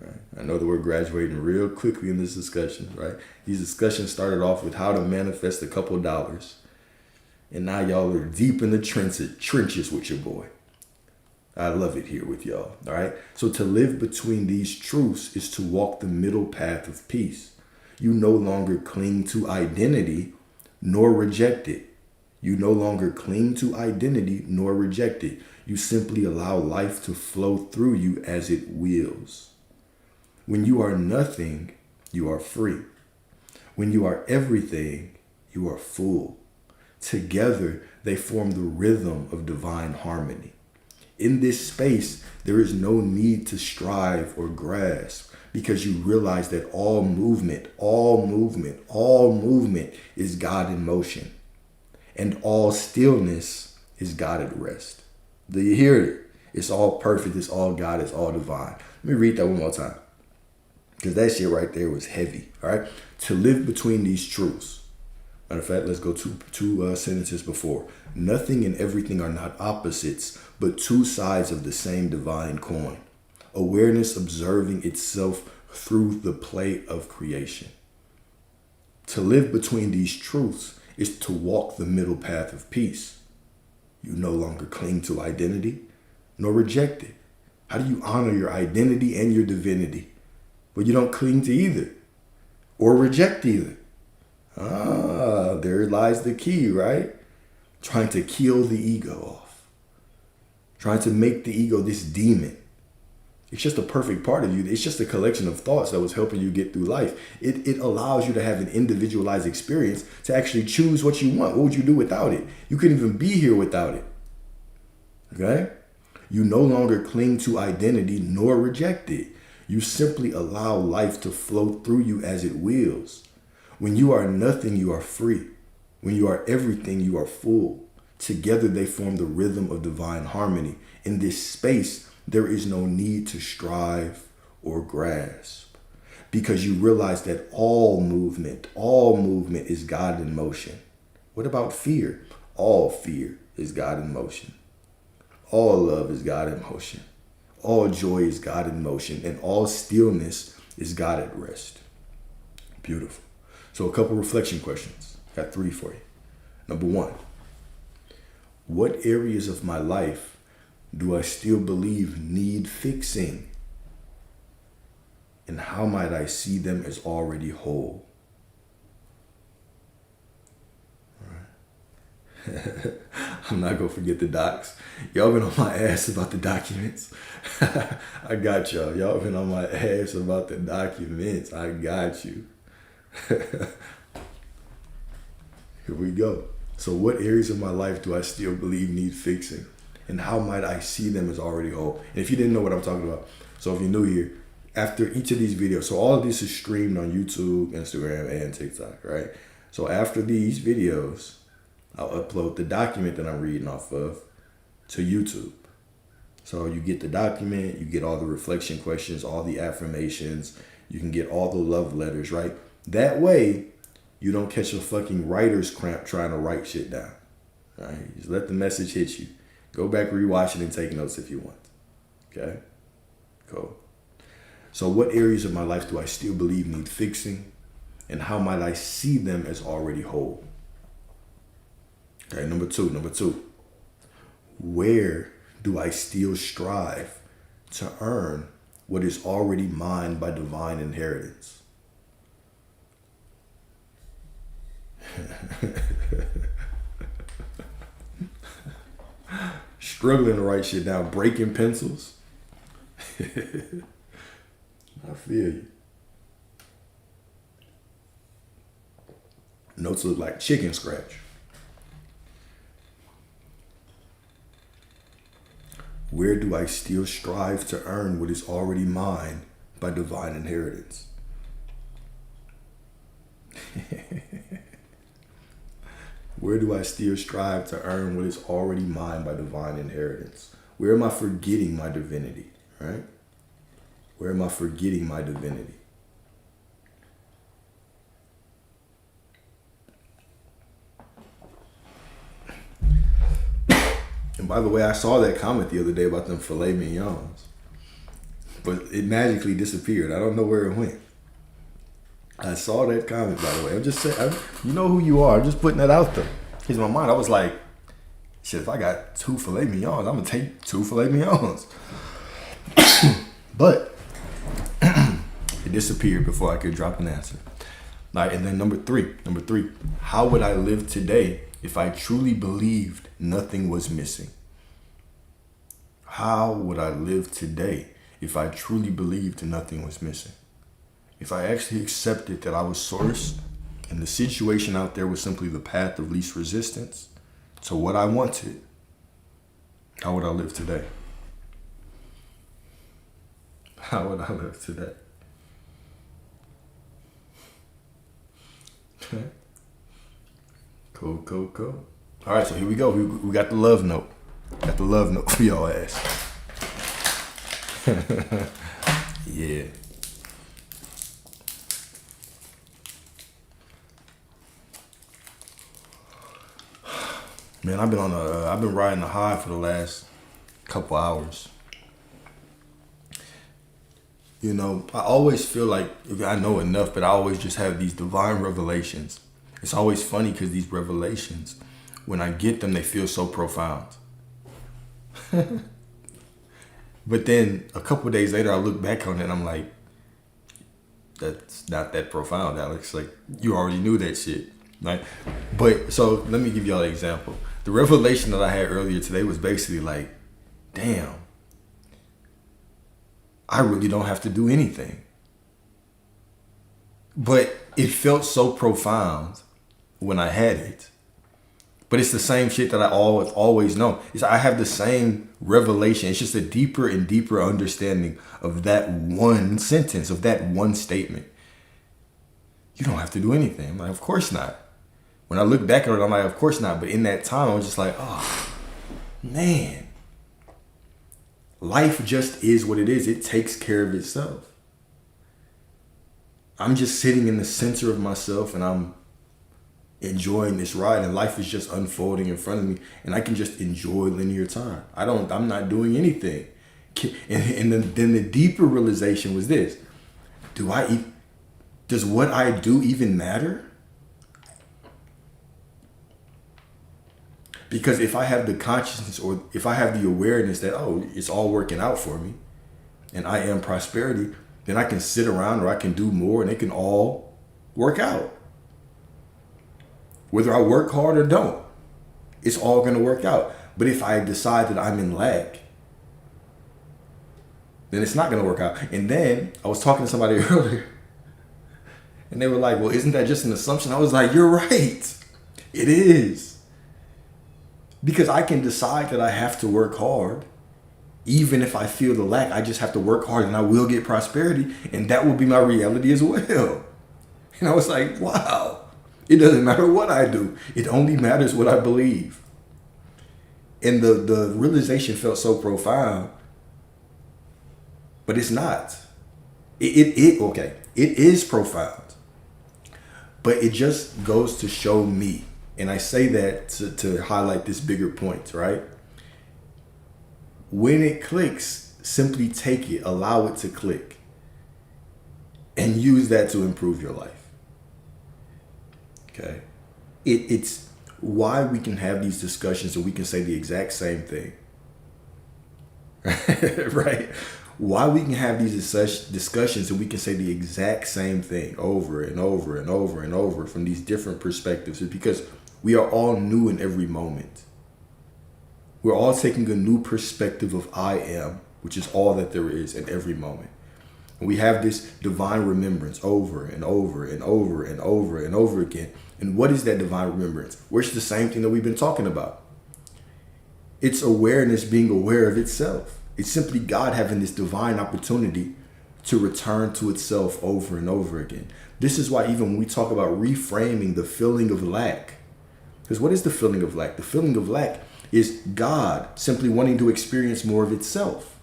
Right? I know that we're graduating real quickly in this discussion, right? These discussions started off with how to manifest a couple dollars. And now y'all are deep in the trenches with your boy. I love it here with y'all, all right? So to live between these truths is to walk the middle path of peace. You no longer cling to identity nor reject it. You no longer cling to identity nor reject it. You simply allow life to flow through you as it wills. When you are nothing, you are free. When you are everything, you are full. Together, they form the rhythm of divine harmony. In this space, there is no need to strive or grasp, because you realize that all movement is God in motion, and all stillness is God at rest. Do you hear it? It's all perfect. It's all God. It's all divine. Let me read that one more time, because that shit right there was heavy. All right. To live between these truths. Matter of fact, let's go two sentences before. Nothing and everything are not opposites, but two sides of the same divine coin. Awareness observing itself through the play of creation. To live between these truths is to walk the middle path of peace. You no longer cling to identity, nor reject it. How do you honor your identity and your divinity? Well, you don't cling to either, or reject either. There lies the key, right? Trying to kill the ego off. Trying to make the ego this demon. It's just a perfect part of you. It's just a collection of thoughts that was helping you get through life. It allows you to have an individualized experience to actually choose what you want. What would you do without it? You couldn't even be here without it. Okay? You no longer cling to identity nor reject it. You simply allow life to flow through you as it wills. When you are nothing, you are free. When you are everything, you are full. Together they form the rhythm of divine harmony. In this space, there is no need to strive or grasp, because you realize that all movement is God in motion. What about fear? All fear is God in motion. All love is God in motion. All joy is God in motion, and all stillness is God at rest. Beautiful. So a couple reflection questions. Got 3 for you. Number 1, what areas of my life do I still believe need fixing? And how might I see them as already whole? All right. I'm not going to forget the docs. Y'all been on my ass about the documents. I got y'all. Y'all been on my ass about the documents. I got you. Here we go. So what areas of my life do I still believe need fixing? And how might I see them as already whole? And if you didn't know what I'm talking about, so if you're new here, after each of these videos, so all of this is streamed on YouTube, Instagram, and TikTok, right? So after these videos, I'll upload the document that I'm reading off of to YouTube. So you get the document, you get all the reflection questions, all the affirmations, you can get all the love letters, right? That way, you don't catch a fucking writer's cramp trying to write shit down. Right? Just let the message hit you. Go back, rewatch it, and take notes if you want. Okay? Cool. So what areas of my life do I still believe need fixing? And how might I see them as already whole? Okay, number two. Where do I still strive to earn what is already mine by divine inheritance? Struggling to write shit down, breaking pencils. I feel you. Notes look like chicken scratch. Where do I still strive to earn what is already mine by divine inheritance? Where do I still strive to earn what is already mine by divine inheritance? Where am I forgetting my divinity, right? Where am I forgetting my divinity? And by the way, I saw that comment the other day about them filet mignons, but it magically disappeared. I don't know where it went. I saw that comment, by the way. I'm just saying, you know who you are. I'm just putting that out there. Because in my mind, I was like, shit, if I got 2 filet mignons, I'm going to take 2 filet mignons. But it disappeared before I could drop an answer. All right, and then number three, how would I live today if I truly believed nothing was missing? How would I live today if I truly believed nothing was missing? If I actually accepted that I was source and the situation out there was simply the path of least resistance to what I wanted, how would I live today? How would I live today? Okay. Cool. All right, so here we go. We got the love note. Got the love note for your ass. Yeah. Man, I've been riding a high for the last couple hours. You know, I always feel like I know enough, but I always just have these divine revelations. It's always funny because these revelations, when I get them, they feel so profound. But then a couple of days later, I look back on it and I'm like, that's not that profound, Alex. Like, you already knew that shit, right? But so let me give y'all an example. The revelation that I had earlier today was basically like, damn, I really don't have to do anything. But it felt so profound when I had it. But it's the same shit that I always know. I have the same revelation. It's just a deeper and deeper understanding of that one sentence, of that one statement. You don't have to do anything. I'm like, of course not. When I look back at it, I'm like, of course not. But in that time, I was just like, oh, man. Life just is what it is. It takes care of itself. I'm just sitting in the center of myself and I'm enjoying this ride, and life is just unfolding in front of me, and I can just enjoy linear time. I'm not doing anything. And then the deeper realization was this: does what I do even matter? Because if I have the consciousness, or if I have the awareness that, oh, it's all working out for me and I am prosperity, then I can sit around, or I can do more, and it can all work out. Whether I work hard or don't, it's all going to work out. But if I decide that I'm in lack, then it's not going to work out. And then I was talking to somebody earlier, and they were like, well, isn't that just an assumption? I was like, you're right. It is. Because I can decide that I have to work hard. Even if I feel the lack, I just have to work hard and I will get prosperity. And that will be my reality as well. And I was like, wow. It doesn't matter what I do. It only matters what I believe. And the realization felt so profound, but it's not. Okay, it is profound, but it just goes to show me, and I say that to highlight this bigger point, right? When it clicks, simply take it, allow it to click, and use that to improve your life. Okay? It's why we can have these discussions and we can say the exact same thing. Right? Why we can have these discussions and we can say the exact same thing over and over and over and over from these different perspectives is because we are all new in every moment. We're all taking a new perspective of I am, which is all that there is in every moment. And we have this divine remembrance over and over and over and over and over again. And what is that divine remembrance? Well, it's the same thing that we've been talking about. It's awareness being aware of itself. It's simply God having this divine opportunity to return to itself over and over again. This is why even when we talk about reframing the feeling of lack, because what is the feeling of lack? The feeling of lack is God simply wanting to experience more of itself.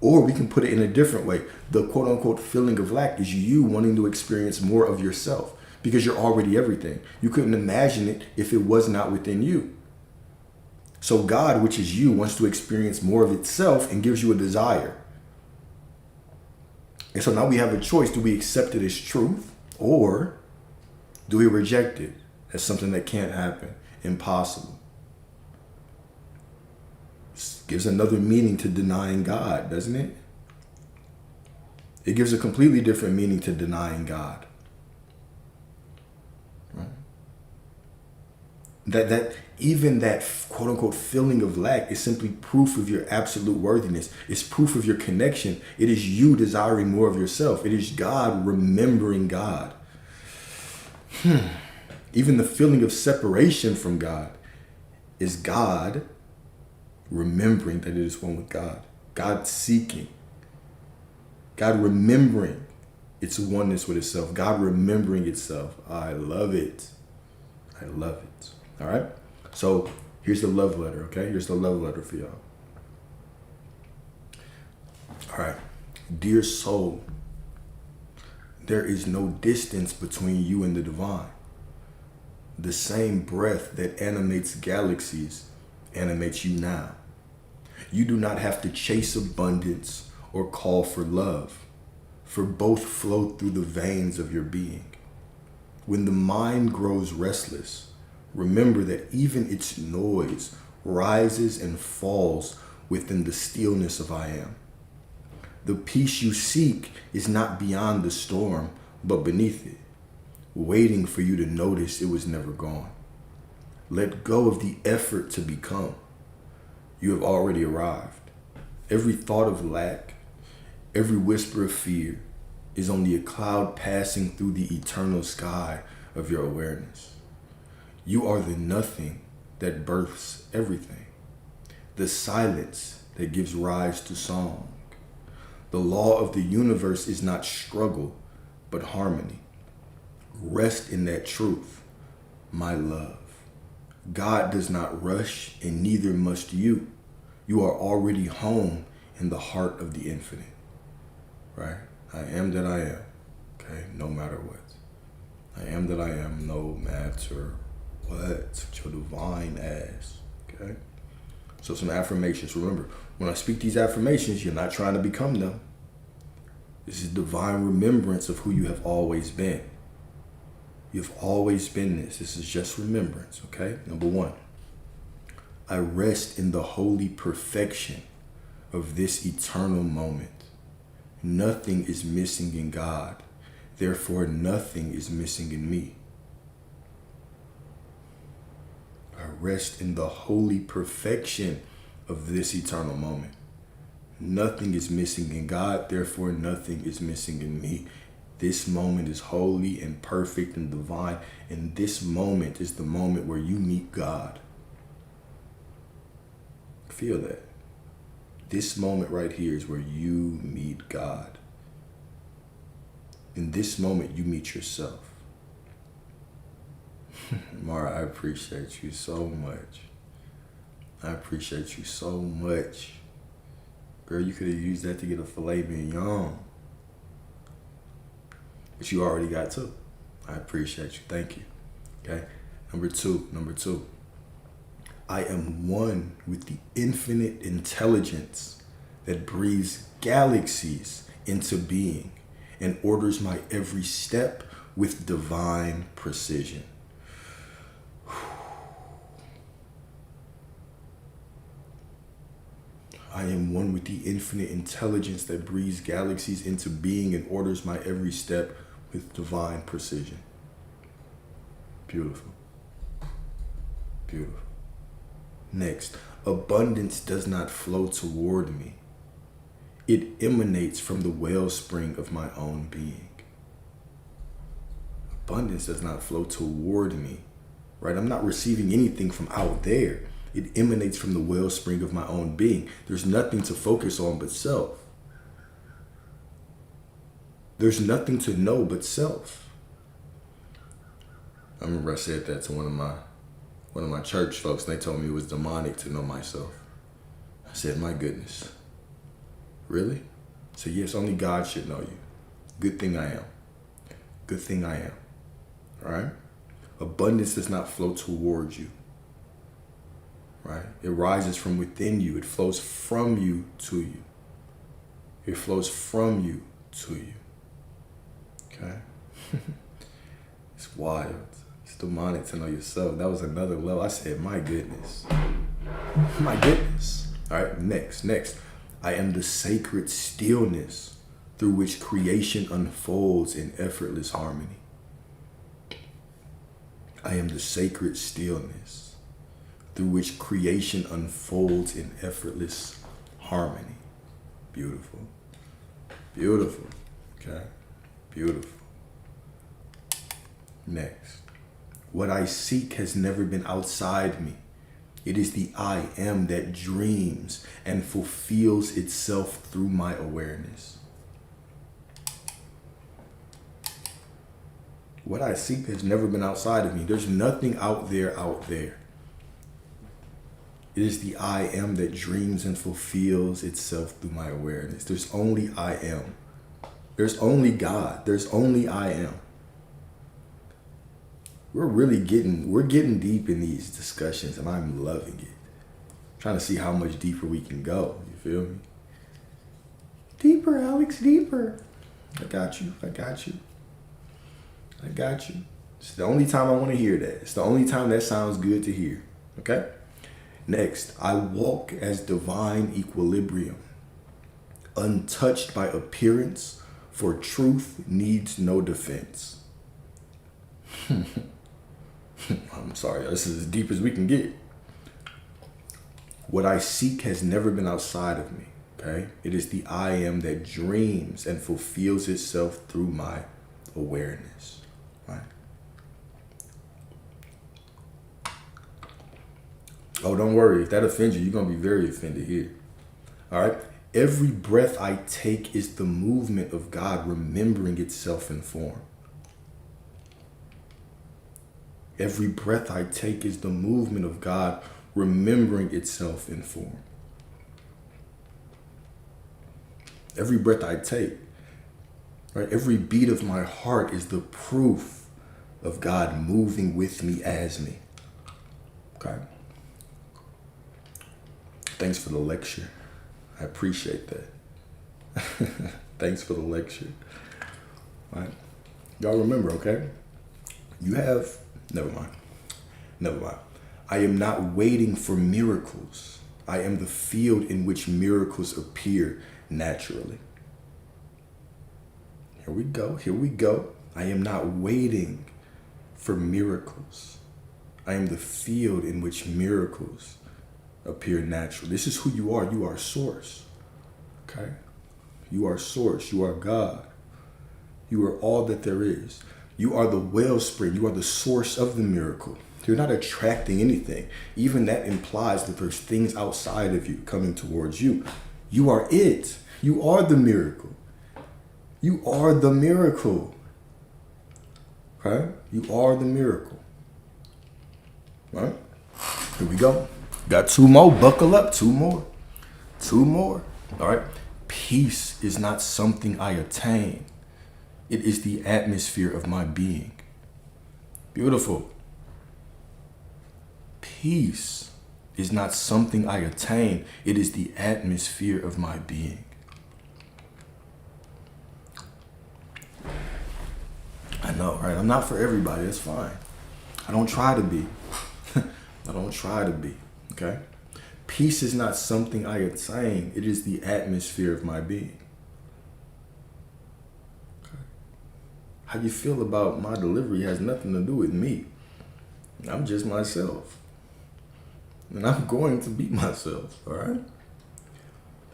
Or we can put it in a different way. The quote unquote feeling of lack is you wanting to experience more of yourself because you're already everything. You couldn't imagine it if it was not within you. So God, which is you, wants to experience more of itself and gives you a desire. And so now we have a choice. Do we accept it as truth or do we reject it as something that can't happen, impossible? This gives another meaning to denying God, doesn't it? It gives a completely different meaning to denying God. Right? That even that quote unquote feeling of lack is simply proof of your absolute worthiness. It's proof of your connection. It is you desiring more of yourself. It is God remembering God. Even the feeling of separation from God is God remembering that it is one with God. God seeking. God remembering its oneness with itself. God remembering itself. I love it. I love it. All right? So here's the love letter, okay? Here's the love letter for y'all. All right. Dear soul, there is no distance between you and the divine. The same breath that animates galaxies animates you now. You do not have to chase abundance or call for love, for both flow through the veins of your being. When the mind grows restless, remember that even its noise rises and falls within the stillness of I am. The peace you seek is not beyond the storm, but beneath it, waiting for you to notice it was never gone. Let go of the effort to become. You have already arrived. Every thought of lack, every whisper of fear is only a cloud passing through the eternal sky of your awareness. You are the nothing that births everything, the silence that gives rise to song. The law of the universe is not struggle, but harmony. Rest in that truth, my love. God does not rush, and neither must you. You are already home in the heart of the infinite, right? I am that I am, okay? No matter what. I am that I am, no matter what. Your divine ass, okay? So some affirmations. Remember, when I speak these affirmations, you're not trying to become them. This is divine remembrance of who you have always been. You've always been this. This is just remembrance, okay? Number 1, I rest in the holy perfection of this eternal moment. Nothing is missing in God. Therefore, nothing is missing in me. I rest in the holy perfection of this eternal moment. Nothing is missing in God. Therefore, nothing is missing in me. This moment is holy and perfect and divine. And this moment is the moment where you meet God. Feel that. This moment right here is where you meet God. In this moment, you meet yourself. Mara, I appreciate you so much. I appreciate you so much. Girl, you could have used that to get a filet mignon. But you already got two. I appreciate you. Thank you. Okay? Number two. I am one with the infinite intelligence that breathes galaxies into being and orders my every step with divine precision. I am one with the infinite intelligence that breathes galaxies into being and orders my every step with divine precision. Beautiful. Beautiful. Next, abundance does not flow toward me. It emanates from the wellspring of my own being. Abundance does not flow toward me, right? I'm not receiving anything from out there. It emanates from the wellspring of my own being. There's nothing to focus on but self. There's nothing to know but self. I remember I said that to one of my church folks, and they told me it was demonic to know myself. I said, my goodness. Really? So yes, only God should know you. Good thing I am. Good thing I am. All right? Abundance does not flow towards you. Right? It rises from within you. It flows from you to you. It flows from you to you. Okay? It's wild. It's demonic to know yourself. That was another level. I said, my goodness. My goodness. All right, next. I am the sacred stillness through which creation unfolds in effortless harmony. I am the sacred stillness through which creation unfolds in effortless harmony. Beautiful. Beautiful. Okay? Beautiful. Next. What I seek has never been outside me. It is the I am that dreams and fulfills itself through my awareness. What I seek has never been outside of me. There's nothing out there. It is the I am that dreams and fulfills itself through my awareness. There's only I am. There's only God. There's only I am. We're getting deep in these discussions, and I'm loving it. I'm trying to see how much deeper we can go. You feel me? Deeper, Alex, deeper. I got you. It's the only time I want to hear that. It's the only time that sounds good to hear. Okay? Next, I walk as divine equilibrium, untouched by appearance, for truth needs no defense. I'm sorry, this is as deep as we can get. What I seek has never been outside of me, okay? It is the I am that dreams and fulfills itself through my awareness, right? Oh, don't worry. If that offends you, you're going to be very offended here. All right? Every breath I take is the movement of God remembering itself in form. Every breath I take is the movement of God remembering itself in form. Every breath I take, right? Every beat of my heart is the proof of God moving with me as me. Okay? Thanks for the lecture. I appreciate that. Thanks for the lecture. All right? Y'all remember, okay? Never mind. I am not waiting for miracles. I am the field in which miracles appear naturally. Here we go. I am not waiting for miracles. I am the field in which miracles appear naturally. This is who you are. You are source. Okay? You are source. You are God. You are all that there is. You are the wellspring. You are the source of the miracle. You're not attracting anything. Even that implies that there's things outside of you coming towards you. You are it. You are the miracle. You are the miracle. Okay? You are the miracle. All right? Here we go. Got two more. Buckle up. Two more. Two more. All right? Peace is not something I attain. It is the atmosphere of my being. Beautiful. Peace is not something I attain. It is the atmosphere of my being. I know, right? I'm not for everybody. That's fine. I don't try to be. I don't try to be. Okay? Peace is not something I attain. It is the atmosphere of my being. Okay. How you feel about my delivery has nothing to do with me. I'm just myself. And I'm going to be myself, all right?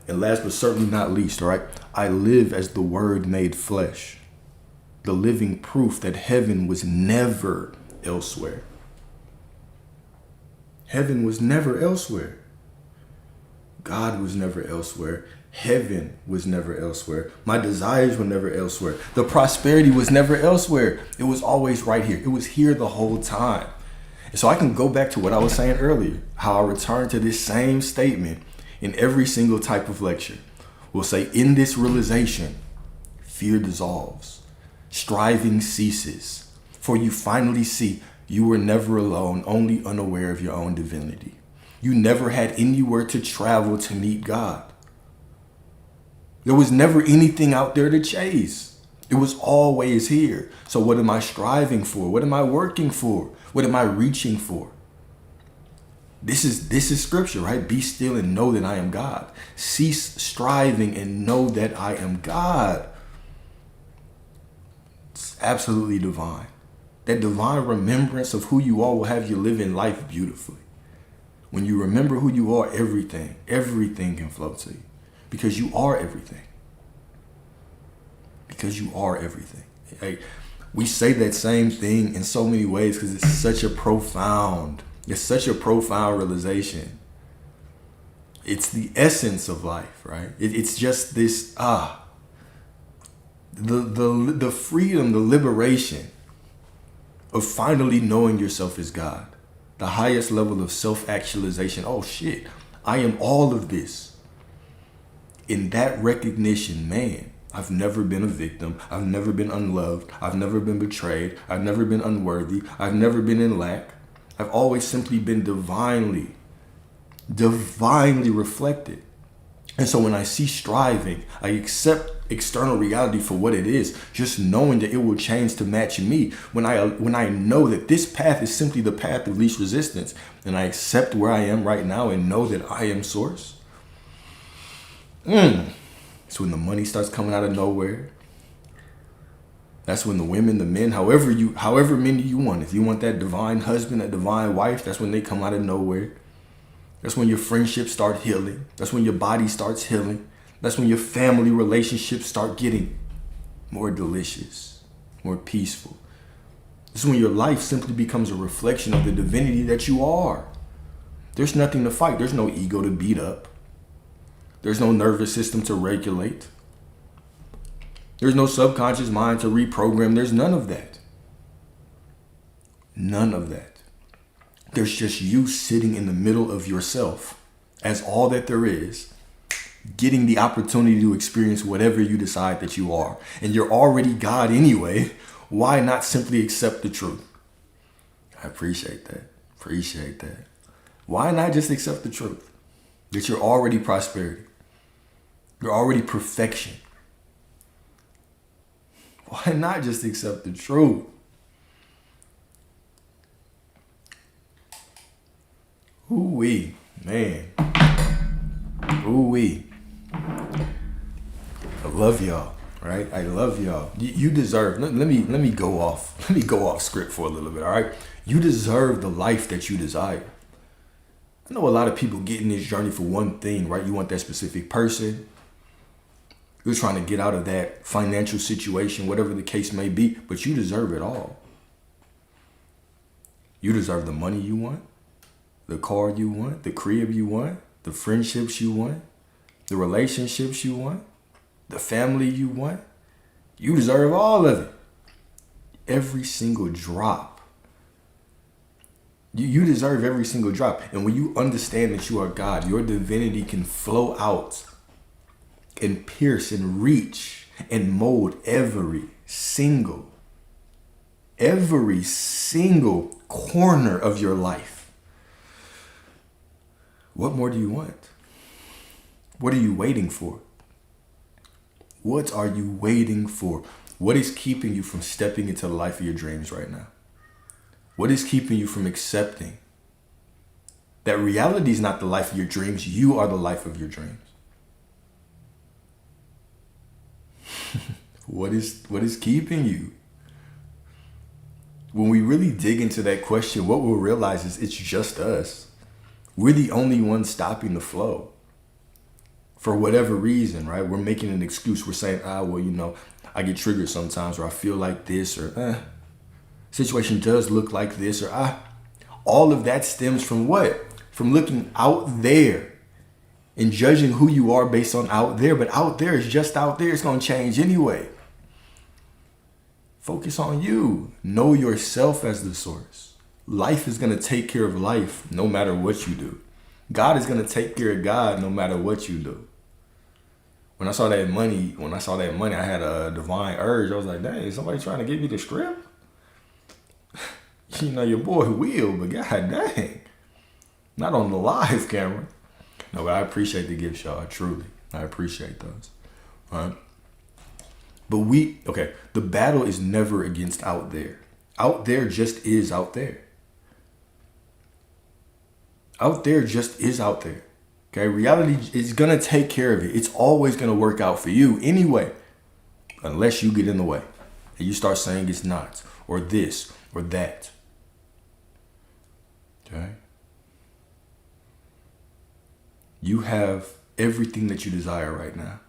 And last but certainly not least, all right? I live as the Word made flesh. The living proof that heaven was never elsewhere. Heaven was never elsewhere. God was never elsewhere. Heaven was never elsewhere. My desires were never elsewhere. The prosperity was never elsewhere. It was always right here. It was here the whole time. And so I can go back to what I was saying earlier, how I return to this same statement in every single type of lecture. We'll say, in this realization, fear dissolves, striving ceases, for you finally see you were never alone, only unaware of your own divinity. You never had anywhere to travel to meet God. There was never anything out there to chase. It was always here. So what am I striving for? What am I working for? What am I reaching for? This is scripture, right? Be still and know that I am God. Cease striving and know that I am God. It's absolutely divine. That divine remembrance of who you are will have you living life beautifully. When you remember who you are, everything can flow to you. Because you are everything. Because you are everything. Hey, we say that same thing in so many ways because it's such a profound realization. It's the essence of life, right? It's just this, the freedom, the liberation of finally knowing yourself as God. The highest level of self-actualization. Oh shit, I am all of this. In that recognition, man, I've never been a victim. I've never been unloved. I've never been betrayed. I've never been unworthy. I've never been in lack. I've always simply been divinely reflected. And so when I see striving, I accept external reality for what it is, just knowing that it will change to match me. When I know that this path is simply the path of least resistance, and I accept where I am right now and know that I am source. It's when the money starts coming out of nowhere. That's when the women, the men, however many you want. If you want that divine husband, that divine wife, that's when they come out of nowhere. That's when your friendships start healing. That's when your body starts healing. That's when your family relationships start getting more delicious, more peaceful. This is when your life simply becomes a reflection of the divinity that you are. There's nothing to fight. There's no ego to beat up. There's no nervous system to regulate. There's no subconscious mind to reprogram. There's none of that. None of that. There's just you sitting in the middle of yourself as all that there is, getting the opportunity to experience whatever you decide that you are. And you're already God anyway. Why not simply accept the truth? I appreciate that. Appreciate that. Why not just accept the truth? That you're already prosperity. You're already perfection. Why not just accept the truth? Ooh-wee, man. Ooh-wee. I love y'all, right? I love y'all. You deserve, let me go off script for a little bit, all right? You deserve the life that you desire. I know a lot of people get in this journey for one thing, right? You want that specific person. You're trying to get out of that financial situation, whatever the case may be, but you deserve it all. You deserve the money you want, the car you want, the crib you want, the friendships you want, the relationships you want, the family you want. You deserve all of it. Every single drop. You deserve every single drop. And when you understand that you are God, your divinity can flow out and pierce and reach and mold every single corner of your life. What more do you want? What are you waiting for? What are you waiting for? What is keeping you from stepping into the life of your dreams right now? What is keeping you from accepting that reality is not the life of your dreams? You are the life of your dreams. What is keeping you? When we really dig into that question, what we'll realize is it's just us. We're the only ones stopping the flow. For whatever reason, right? We're making an excuse. We're saying, I get triggered sometimes, or I feel like this, or situation does look like this, or all of that stems from what? From looking out there and judging who you are based on out there. But out there is just out there. It's going to change anyway. Focus on you. Know yourself as the source. Life is going to take care of life no matter what you do. God is going to take care of God no matter what you do. When I saw that money, I had a divine urge. I was like, dang, is somebody trying to get me the strip? Your boy will, but god dang. Not on the live camera. No, but I appreciate the gifts, y'all. Truly. I appreciate those. All right. But the battle is never against out there. Out there just is out there. Out there just is out there. Okay, reality is going to take care of it. It's always going to work out for you anyway, unless you get in the way and you start saying it's not, or this, or that. Okay? You have everything that you desire right now.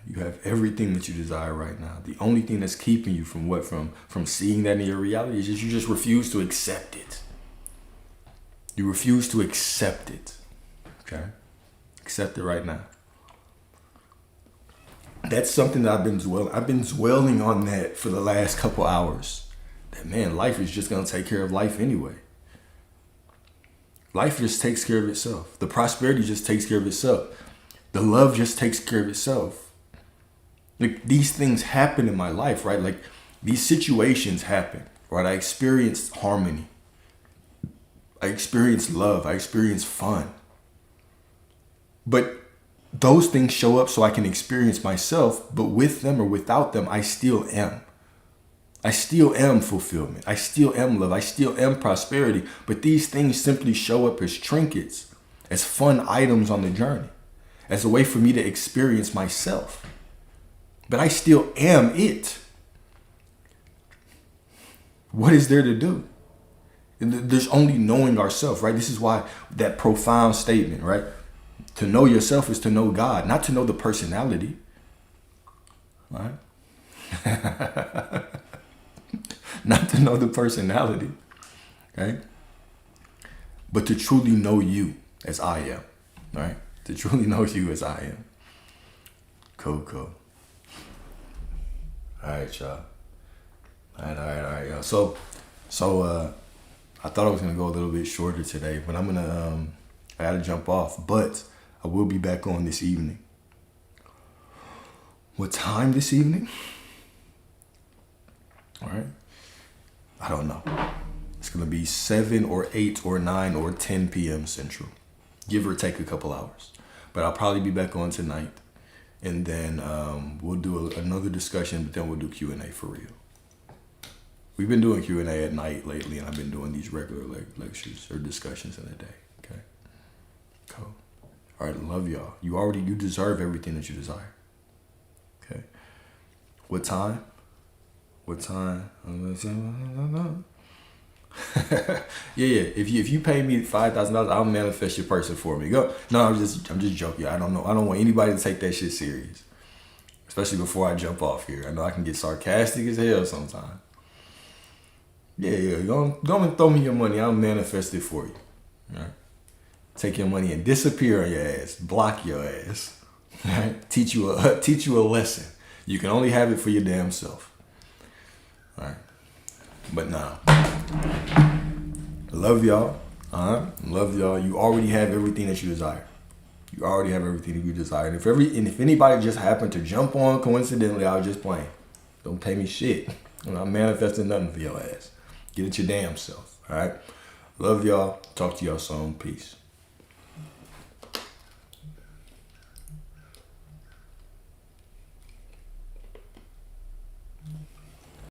You have everything that you desire right now. The only thing that's keeping you from seeing that in your reality is you just refuse to accept it. You refuse to accept it. Okay? Accept it right now. That's something that I've been dwelling on that for the last couple hours. That man, life is just gonna take care of life anyway. Life just takes care of itself. The prosperity just takes care of itself. The love just takes care of itself. Like, these things happen in my life, right? Like, these situations happen, right? I experienced harmony. I experienced love. I experienced fun. But those things show up so I can experience myself, but with them or without them, I still am. I still am fulfillment. I still am love. I still am prosperity. But these things simply show up as trinkets, as fun items on the journey, as a way for me to experience myself. But I still am it. What is there to do? There's only knowing ourselves, right? This is why that profound statement, right? To know yourself is to know God, not to know the personality, right? Not to know the personality, okay? But to truly know you as I am, right? To truly know you as I am. Cool. All right, y'all. All right, y'all. So, I thought I was gonna go a little bit shorter today, but I gotta jump off. But I will be back on this evening. What time this evening? All right. I don't know. It's gonna be 7 or 8 or 9 or 10 p.m. Central, give or take a couple hours. But I'll probably be back on tonight. And then we'll do another discussion, but then we'll do Q&A for real. We've been doing Q&A at night lately, and I've been doing these regular lectures or discussions in the day. Okay? Cool. All right, love y'all. You deserve everything that you desire. Okay? What time? Yeah. If you pay me $5,000, I'll manifest your person for me. Go. No, I'm just joking. I don't know. I don't want anybody to take that shit serious, especially before I jump off here. I know I can get sarcastic as hell sometimes. Yeah. Go and throw me your money. I'll manifest it for you. All right? Take your money and disappear on your ass. Block your ass. All right? Teach you a lesson. You can only have it for your damn self. All right. But nah. I love y'all. Love y'all. You already have everything that you desire. You already have everything that you desire. And if anybody just happened to jump on coincidentally, I was just playing. Don't pay me shit. I'm not manifesting nothing for your ass. Get it your damn self. All right. Love y'all. Talk to y'all soon. Peace.